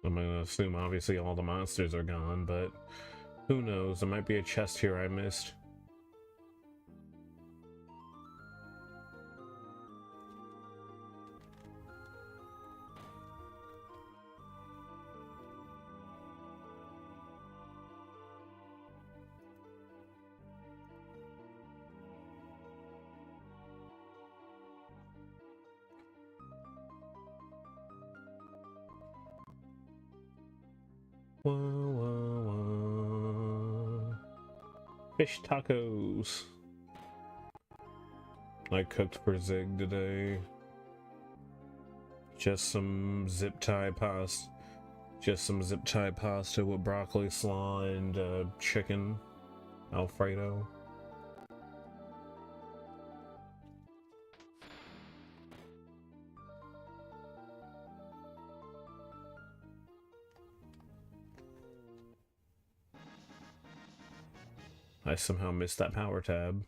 I'm gonna assume obviously all the monsters are gone, but who knows? There might be a chest here I missed. Wah, wah, wah. Fish tacos. I cooked for Zig today. Just some zip tie pasta. Just some zip tie pasta with broccoli slaw and chicken Alfredo. I somehow missed that power tab.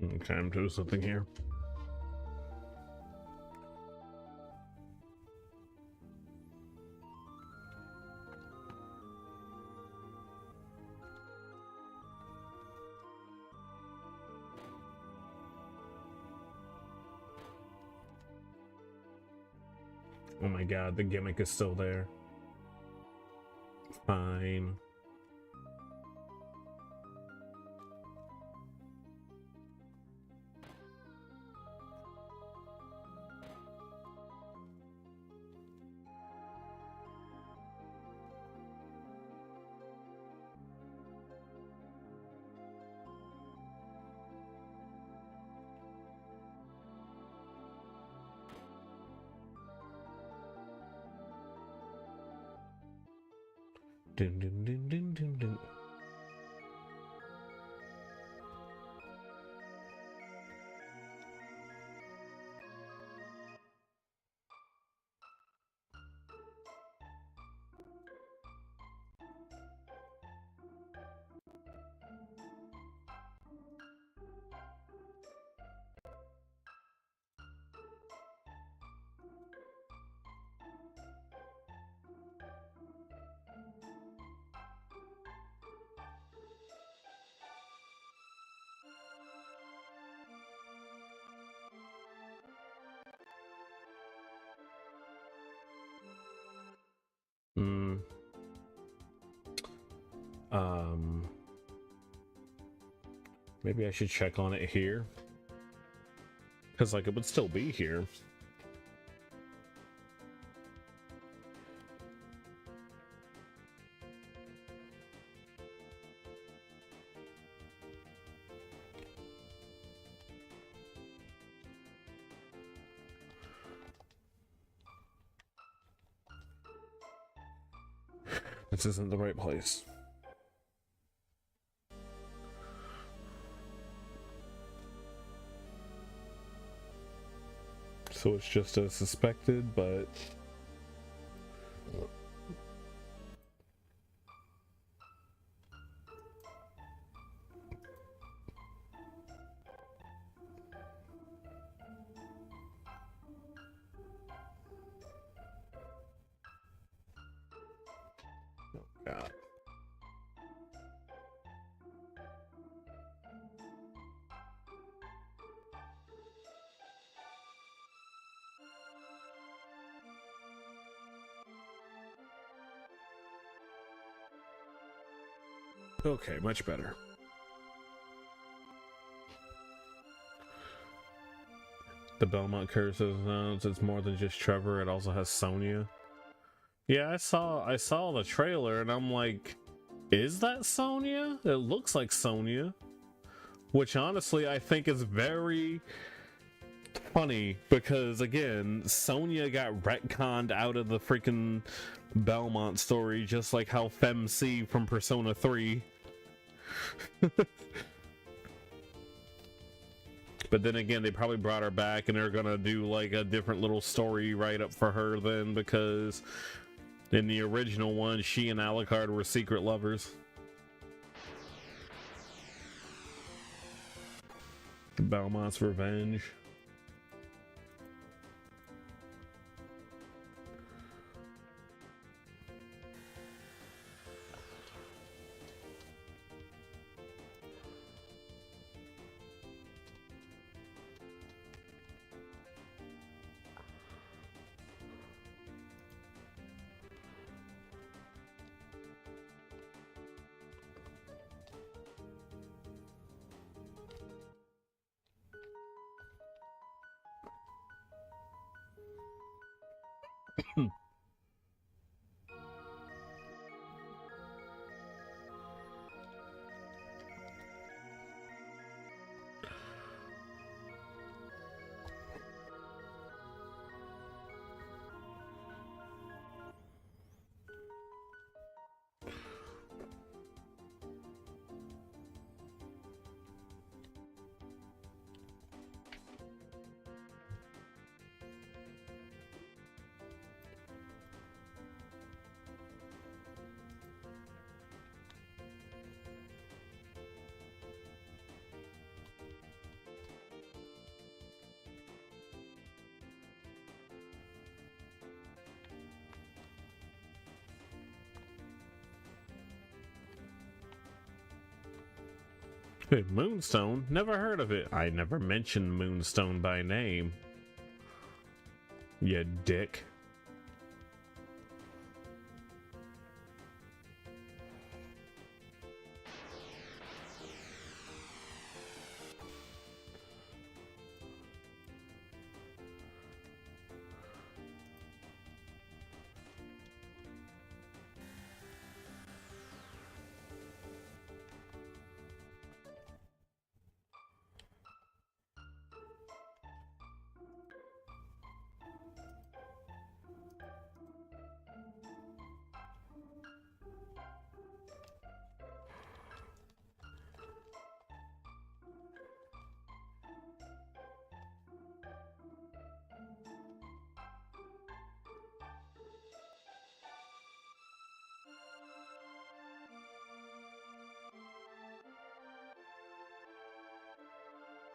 Okay, I'm doing something here. Oh my god, the gimmick is still there. Fine. Dun, dun, dun, dun, dun, dun. Hmm. Maybe I should check on it here. Because, like, it would still be here. This isn't the right place. So it's just a suspected, but... Oh, God. Okay, much better. The Belmont curse says it's more than just Trevor, it also has Sonya. Yeah, I saw the trailer and I'm like, is that Sonya? It looks like Sonya. Which honestly I think is very funny because again, Sonya got retconned out of the freaking Belmont story just like how FemC from Persona 3. But then again, they probably brought her back and they're gonna do like a different little story right up for her then, because in the original one, she and Alucard were secret lovers. Belmont's Revenge. Moonstone? Never heard of it. I never mentioned Moonstone by name. You dick.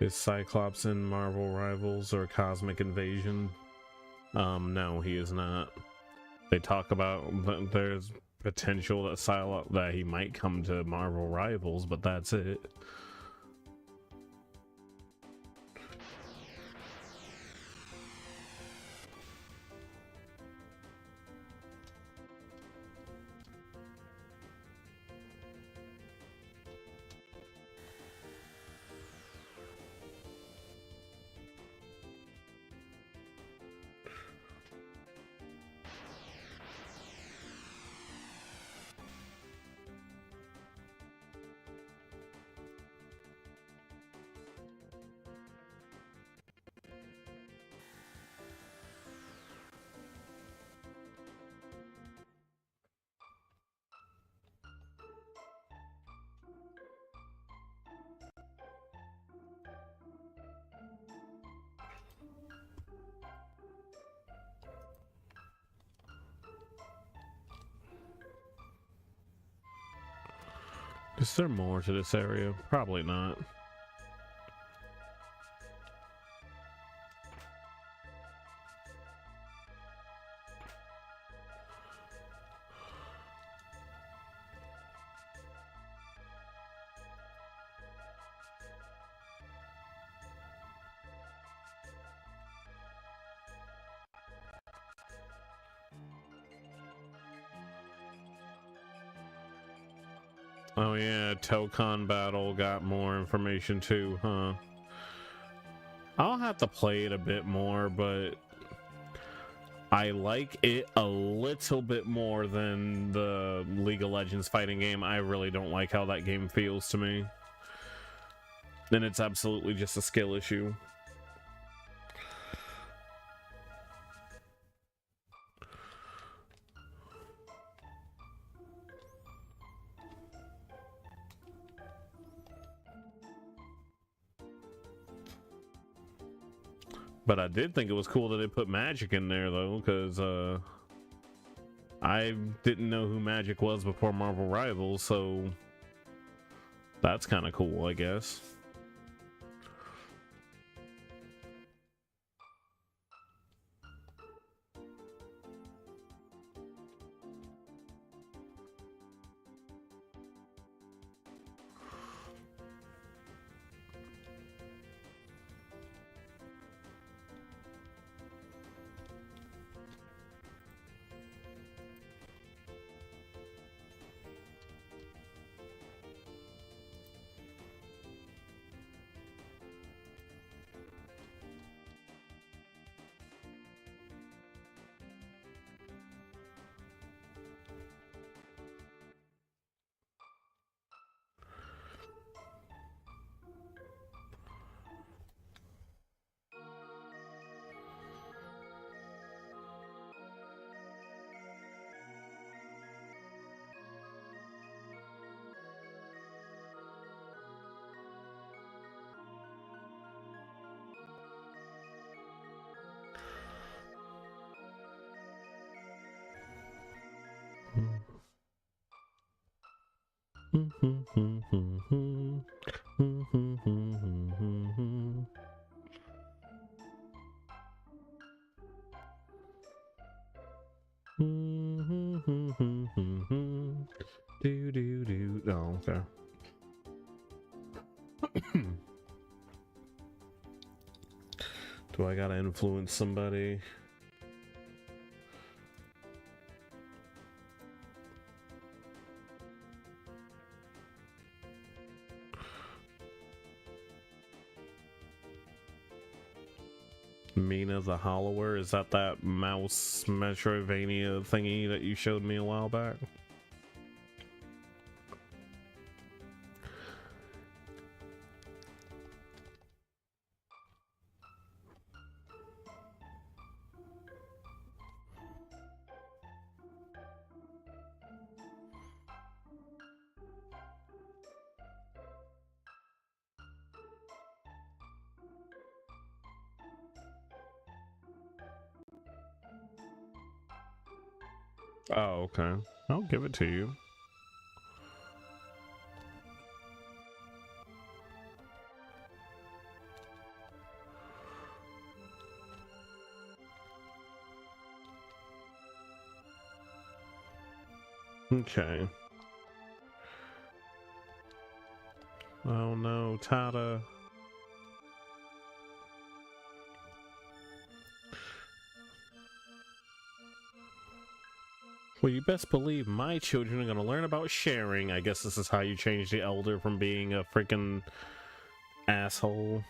Is Cyclops in Marvel Rivals or Cosmic Invasion? No, he is not. They talk about there's potential that that he might come to Marvel Rivals, but that's it. Is there more to this area? Probably not. Oh yeah, Tokon Battle got more information too, huh? I'll have to play it a bit more, but I like it a little bit more than the League of Legends fighting game. I really don't like how that game feels to me. And it's absolutely just a skill issue. But I did think it was cool that they put Magic in there, though, because I didn't know who Magic was before Marvel Rivals, so that's kind of cool, I guess. Do do do. Oh, okay. Do I gotta influence somebody? Mina the Hollower? Is that mouse Metroidvania thingy that you showed me a while back? Oh, okay. I'll give it to you. Okay. Oh no, Tata. Well, you best believe my children are gonna learn about sharing. I guess this is how you change the elder from being a freaking asshole.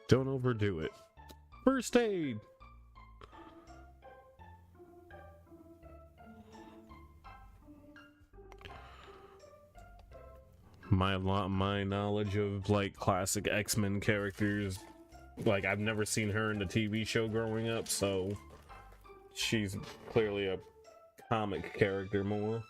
Don't overdo it. First aid! My knowledge of like classic X-Men characters, like I've never seen her in the TV show growing up, so she's clearly a comic character more.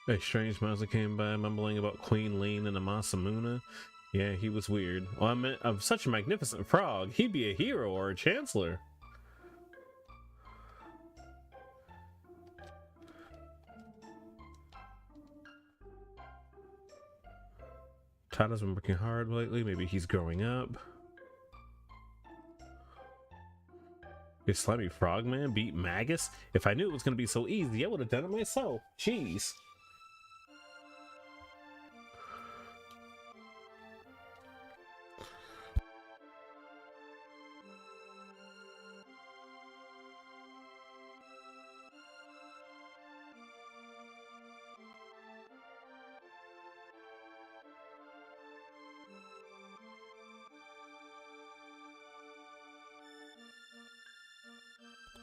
A strange mouse came by mumbling about Queen Lean and Amasamuna. Yeah, he was weird. Well, I meant of such a magnificent frog. He'd be a hero or a chancellor. Tada's been working hard lately. Maybe he's growing up. Did Slimy Frogman beat Magus? If I knew it was going to be so easy, I would have done it myself. Jeez.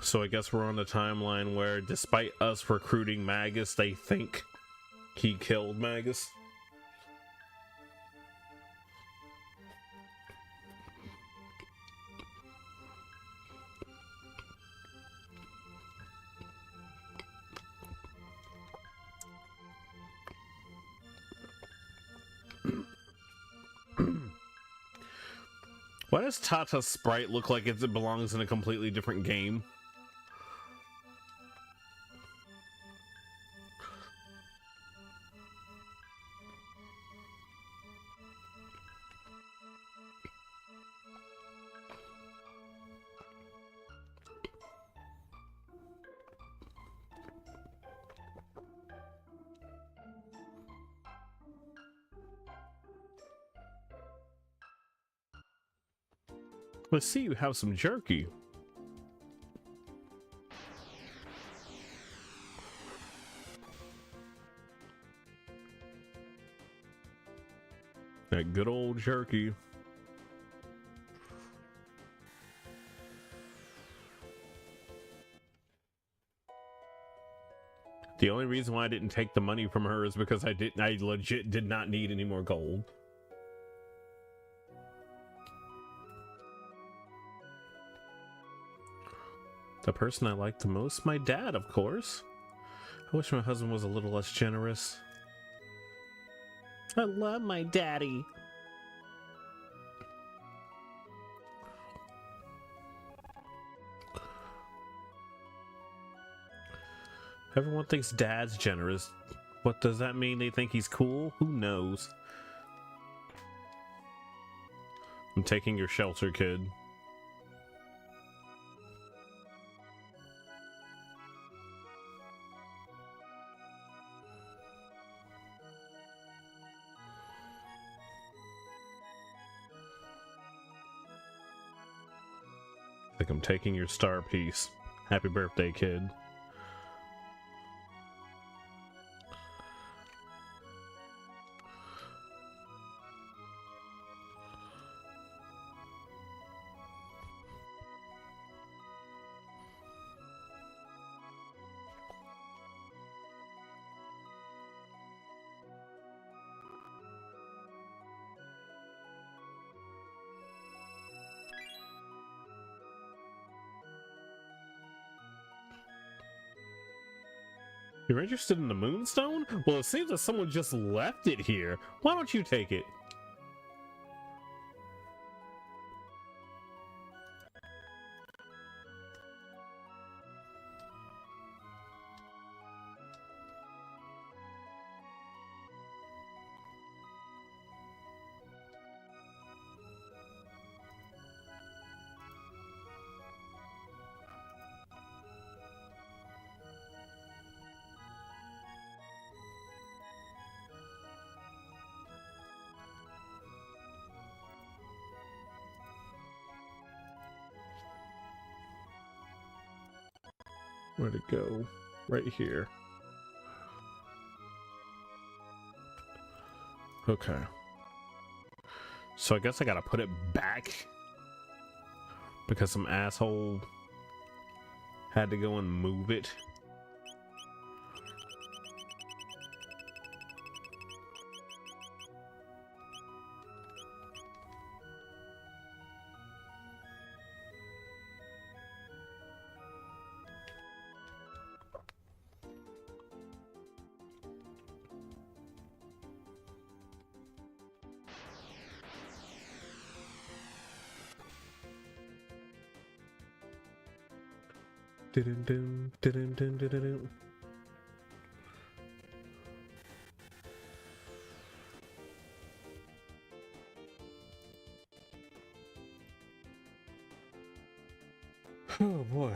So I guess we're on the timeline where, despite us recruiting Magus, they think he killed Magus. Why does Tata's sprite look like it belongs in a completely different game? Let's see you have some jerky. That good old jerky. The only reason why I didn't take the money from her is because I legit did not need any more gold. The person I like the most? My dad, of course. I wish my husband was a little less generous. I love my daddy. Everyone thinks dad's generous. What does that mean? They think he's cool? Who knows? I'm taking your shelter, kid. Like I'm taking your star piece. Happy birthday, kid. You're interested in the moonstone? Well, it seems that someone just left it here. Why don't you take it? Where'd it go? Right here. Okay. So I guess I gotta put it back because some asshole had to go and move it. Dun, dun, dun, dun, dun, dun. Oh boy.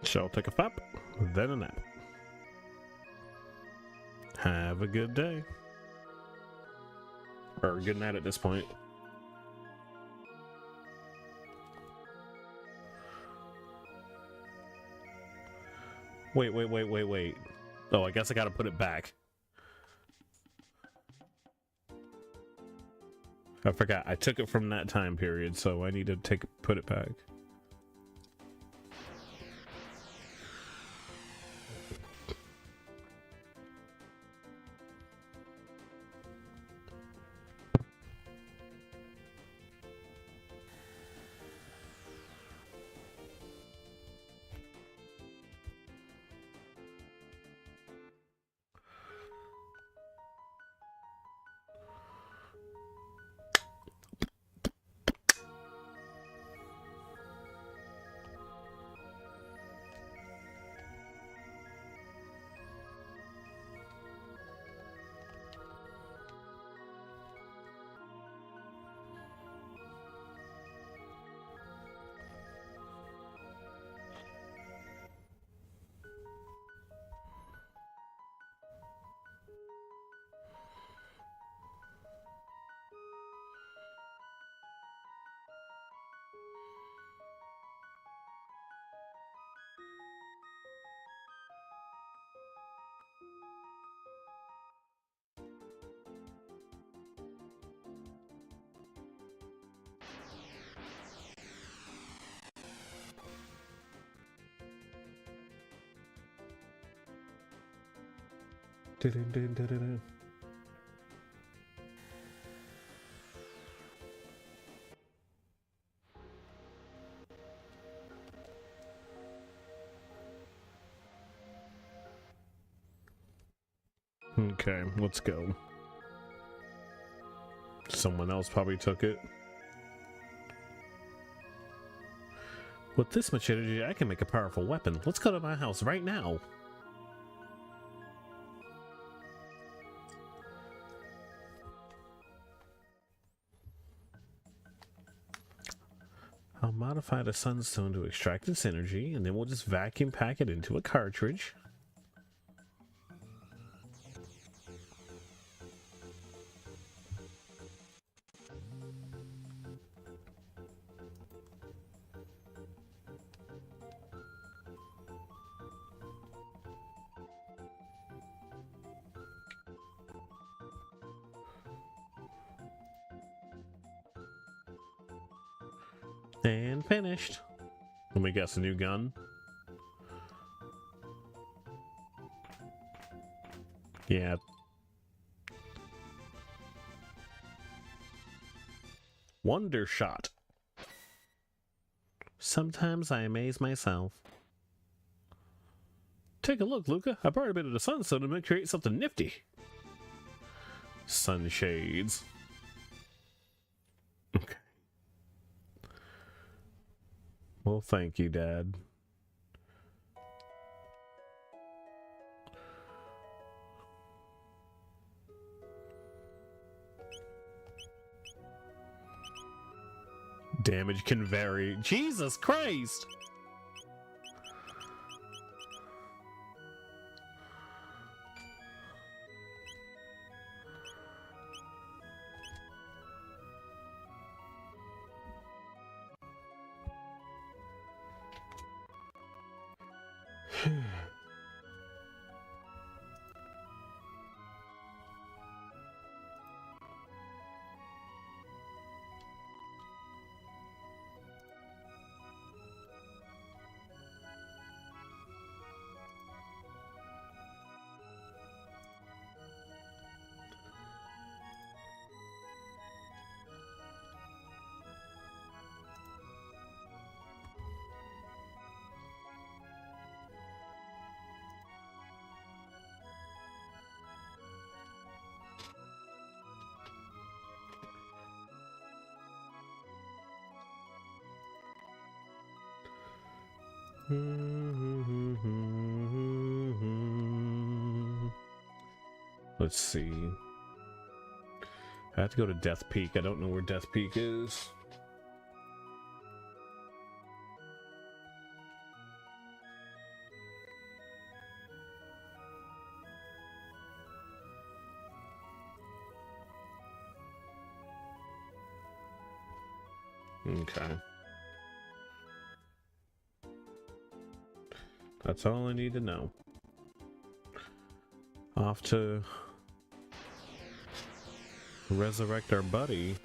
Shall take a fap, then a nap. Have a good day. Or good night at this point. Wait. Oh, I guess I gotta put it back. I forgot. I took it from that time period, so I need to put it back. Dun-dun-dun-dun-dun. Okay, let's go. Someone else probably took it. With this much energy, I can make a powerful weapon. Let's go to my house right now. I'll modify the sunstone to extract its energy, and then we'll just vacuum pack it into a cartridge. And finished. Let me guess, a new gun? Yeah. Wonder shot. Sometimes I amaze myself. Take a look, Luca. I brought a bit of the sunstone to create something nifty. Sunshades. Okay. Well, thank you, Dad. Damage can vary. Jesus Christ! Let's see. I have to go to Death Peak. I don't know where Death Peak is. Okay. That's all I need to know. Off to resurrect our buddy.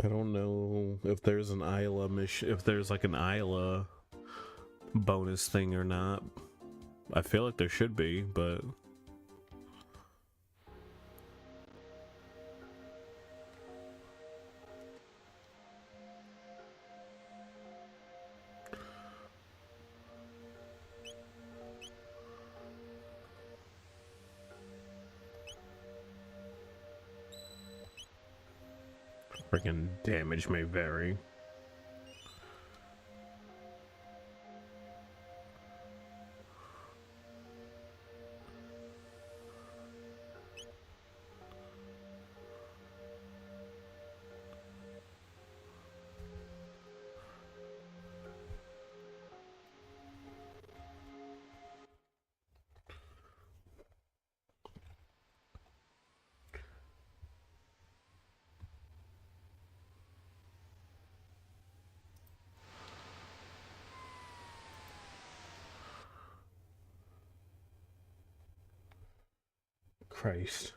I don't know if there's an Isla mission, if there's like an Isla bonus thing or not. I feel like there should be, but Freaking damage may vary. Christ.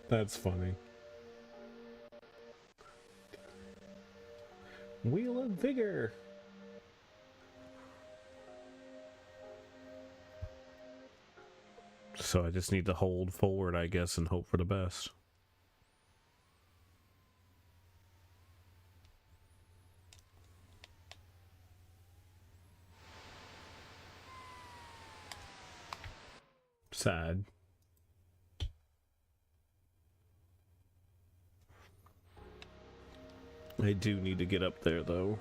That's funny. Wheel of Vigor. So I just need to hold forward, I guess, and hope for the best. Sad. I do need to get up there, though.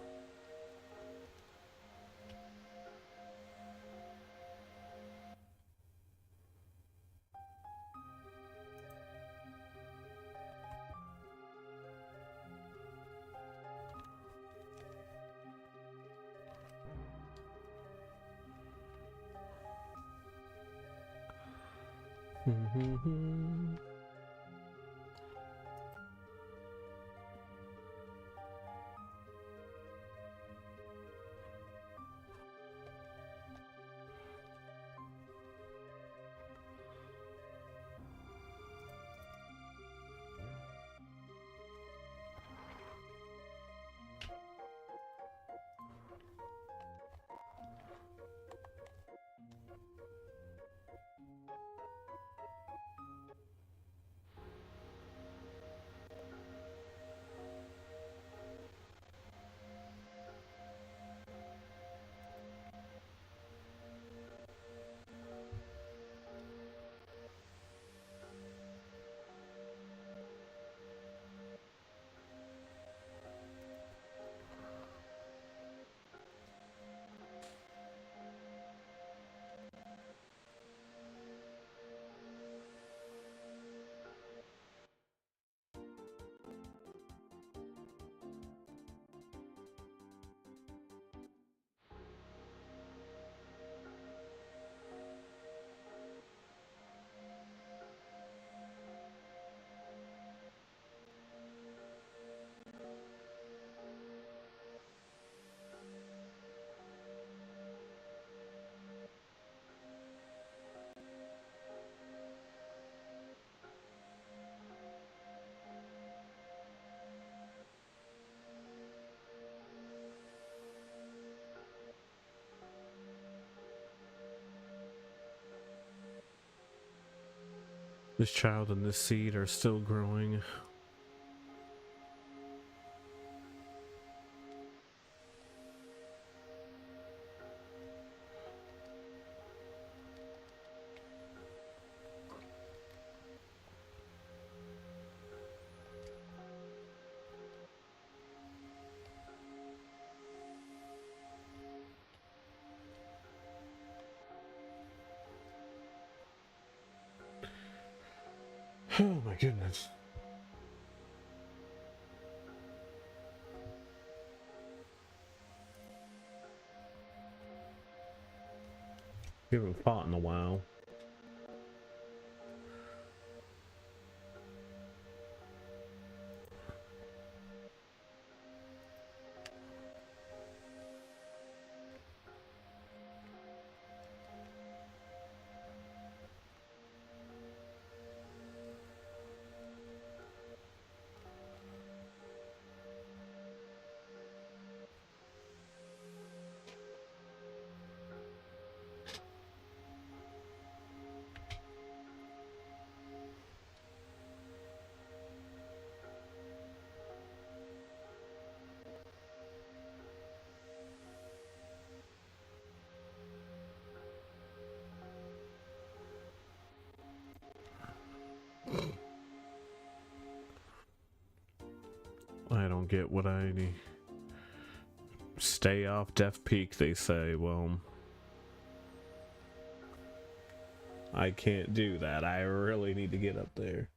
This child and this seed are still growing. Oh my goodness. We haven't fought in a while. I don't get what I need. Stay off Death Peak, they say. Well, I can't do that. I really need to get up there.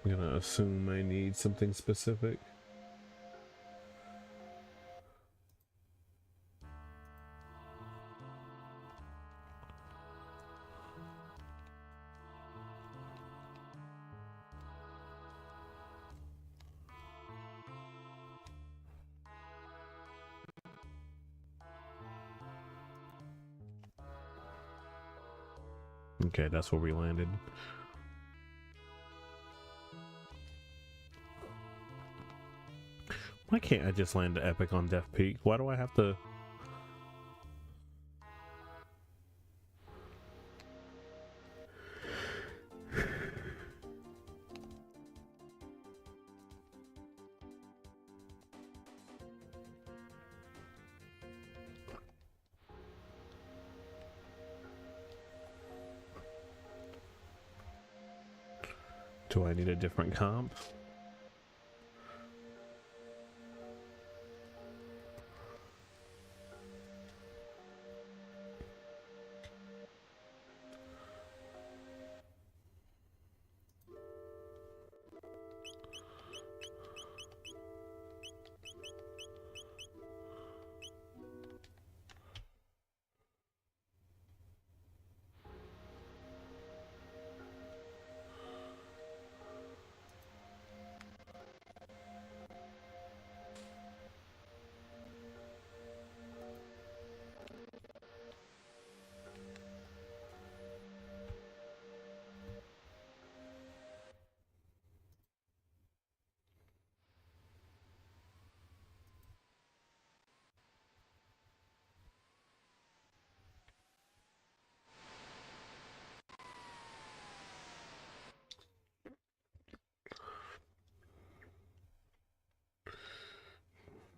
I'm gonna assume I need something specific. Okay, that's where we landed. Why can't I just land the epic on Death Peak? Why do I have to... Do I need a different comp?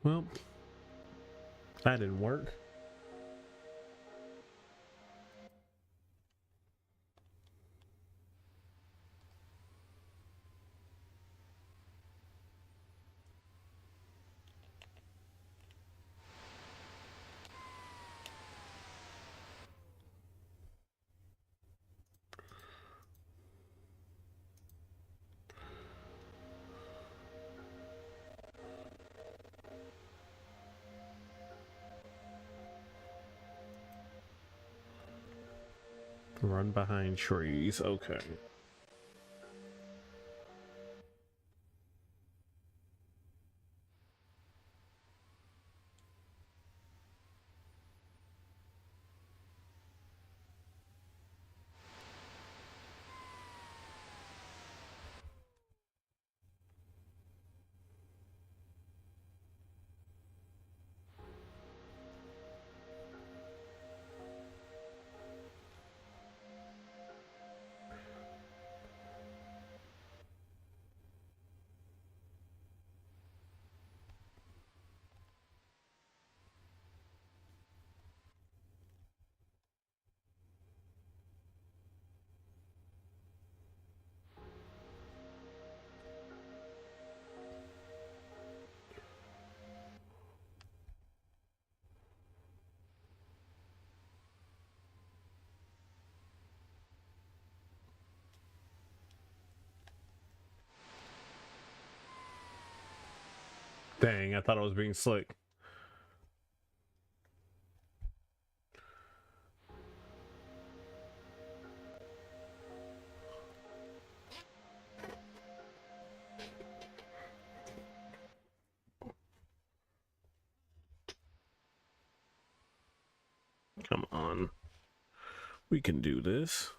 Well, that didn't work. Run behind trees, okay. Dang, I thought I was being slick. Come on. We can do this.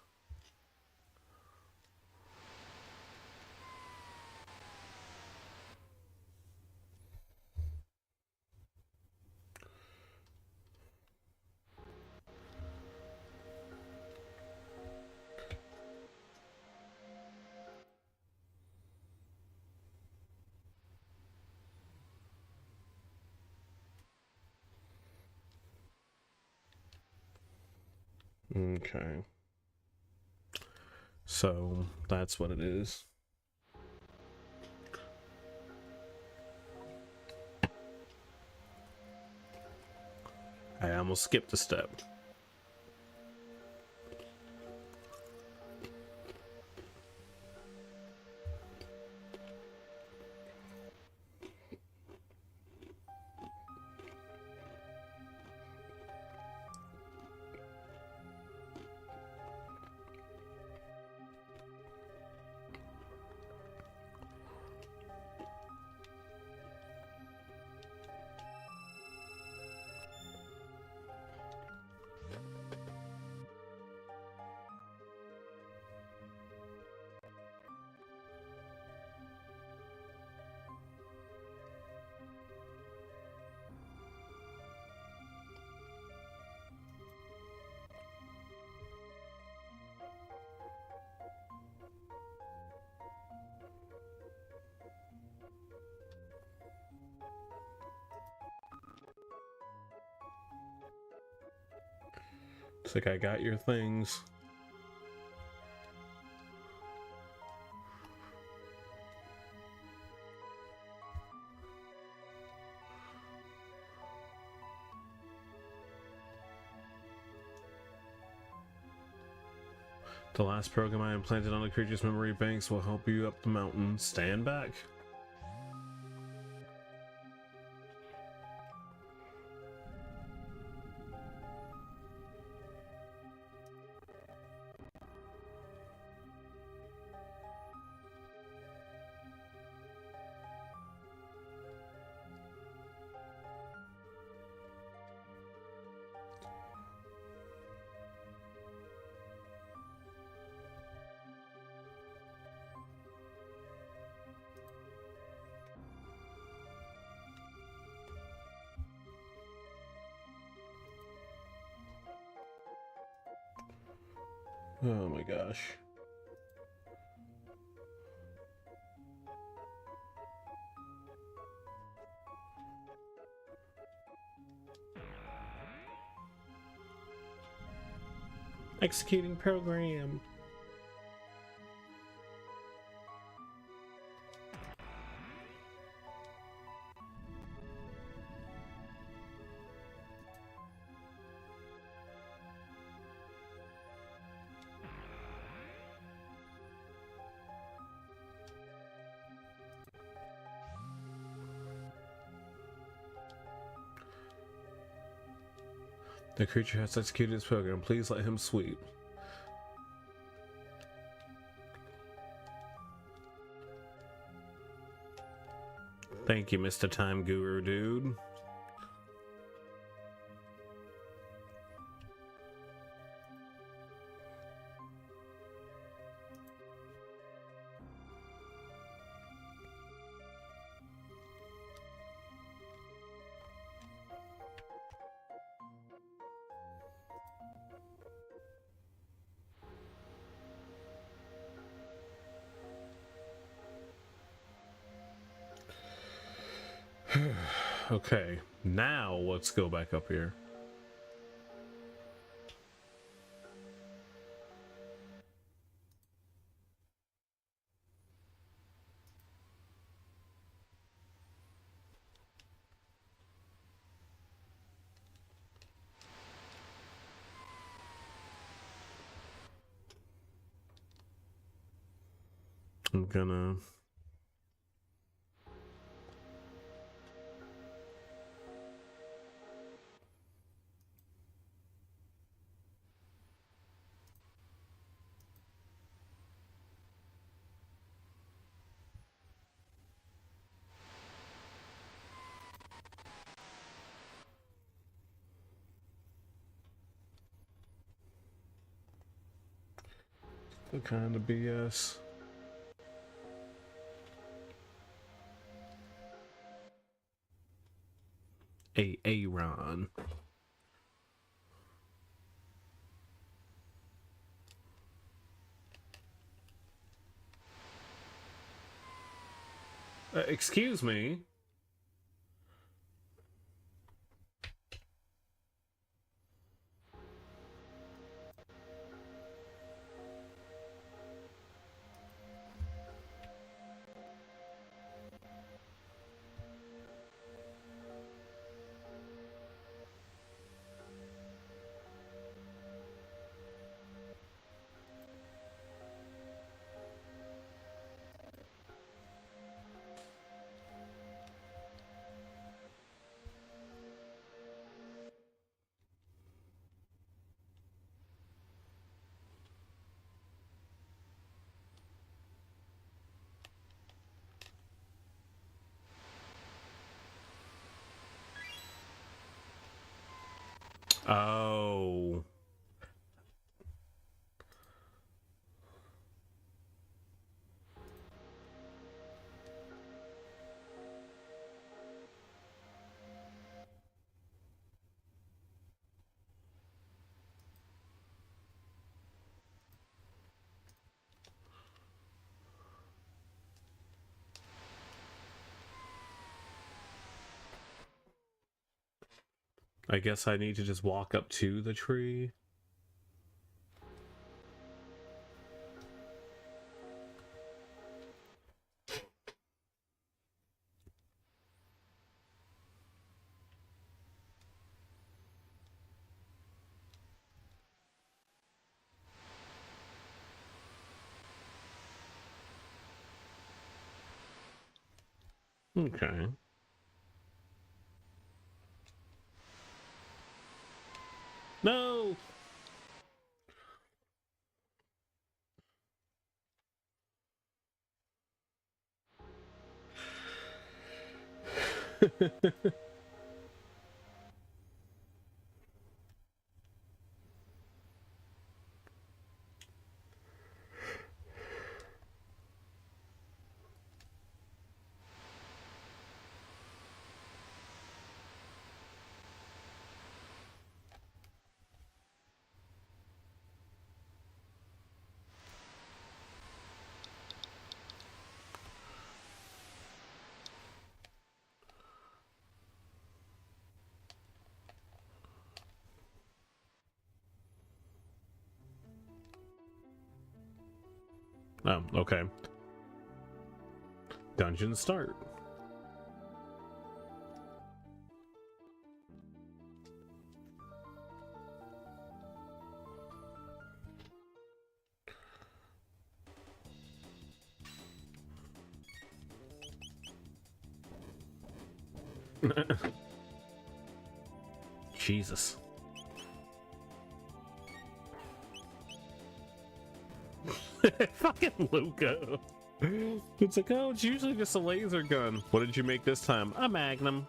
Okay. So that's what it is. I almost skipped a step. It's like I got your things. The last program I implanted on the creature's memory banks will help you up the mountain. Stand back. Oh my gosh. Executing program. The creature has executed his program. Please let him sweep. Thank you, Mr. Time Guru, dude. Okay, now let's go back up here. I'm gonna... The kind of BS. Aaron. Excuse me. Oh. I guess I need to just walk up to the tree. Okay. No! Oh, okay. Dungeon start. Jesus. Fucking Luca. It's like, oh, it's usually just a laser gun. What did you make this time? A Magnum.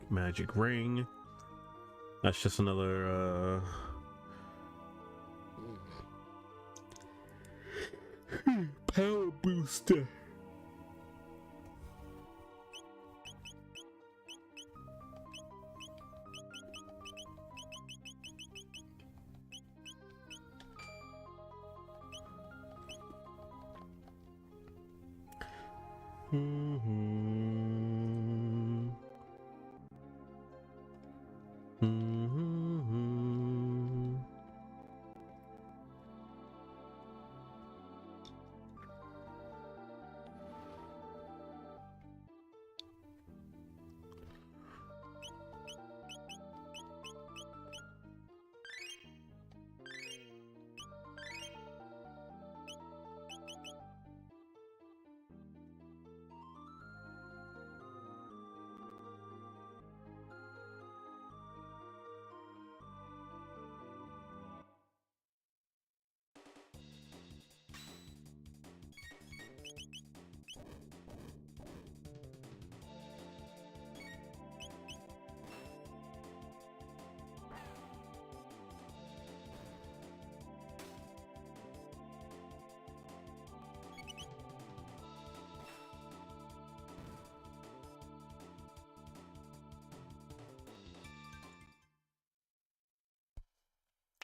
Magic ring. That's just another power booster.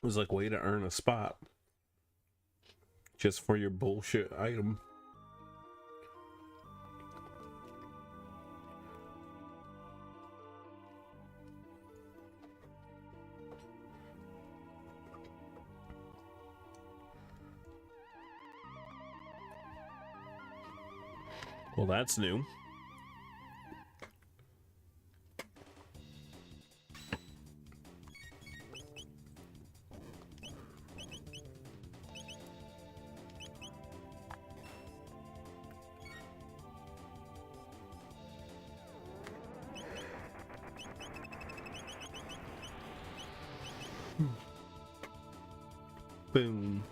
It was like way to earn a spot just for your bullshit item. Well, that's new. Boom.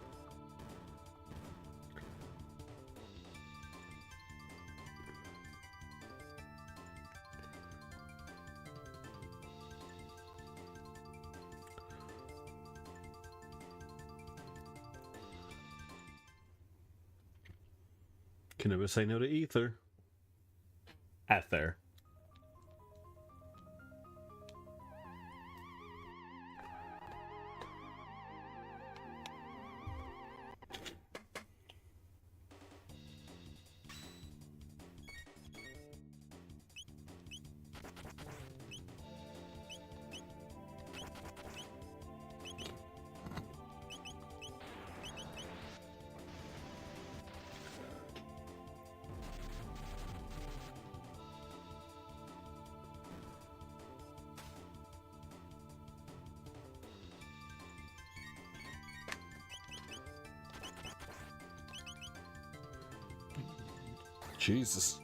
Can never say no to ether. Ether. Jesus.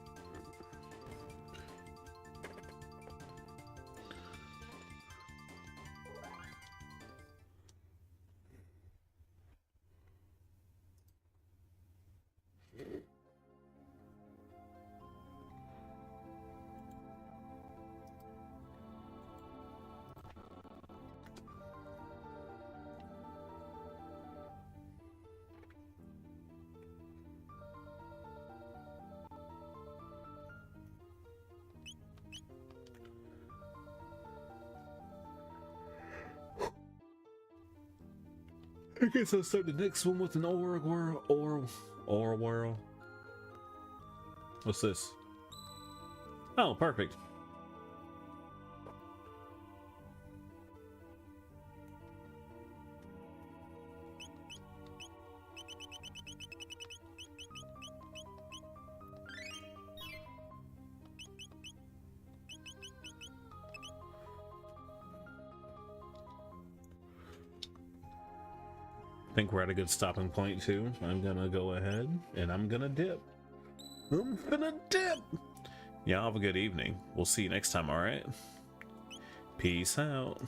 I guess I'll start the next one with an or whirl. What's this? Oh, perfect. I think we're at a good stopping point too. I'm gonna go ahead and I'm gonna dip. Y'all have a good evening. We'll see you next time, alright? Peace out.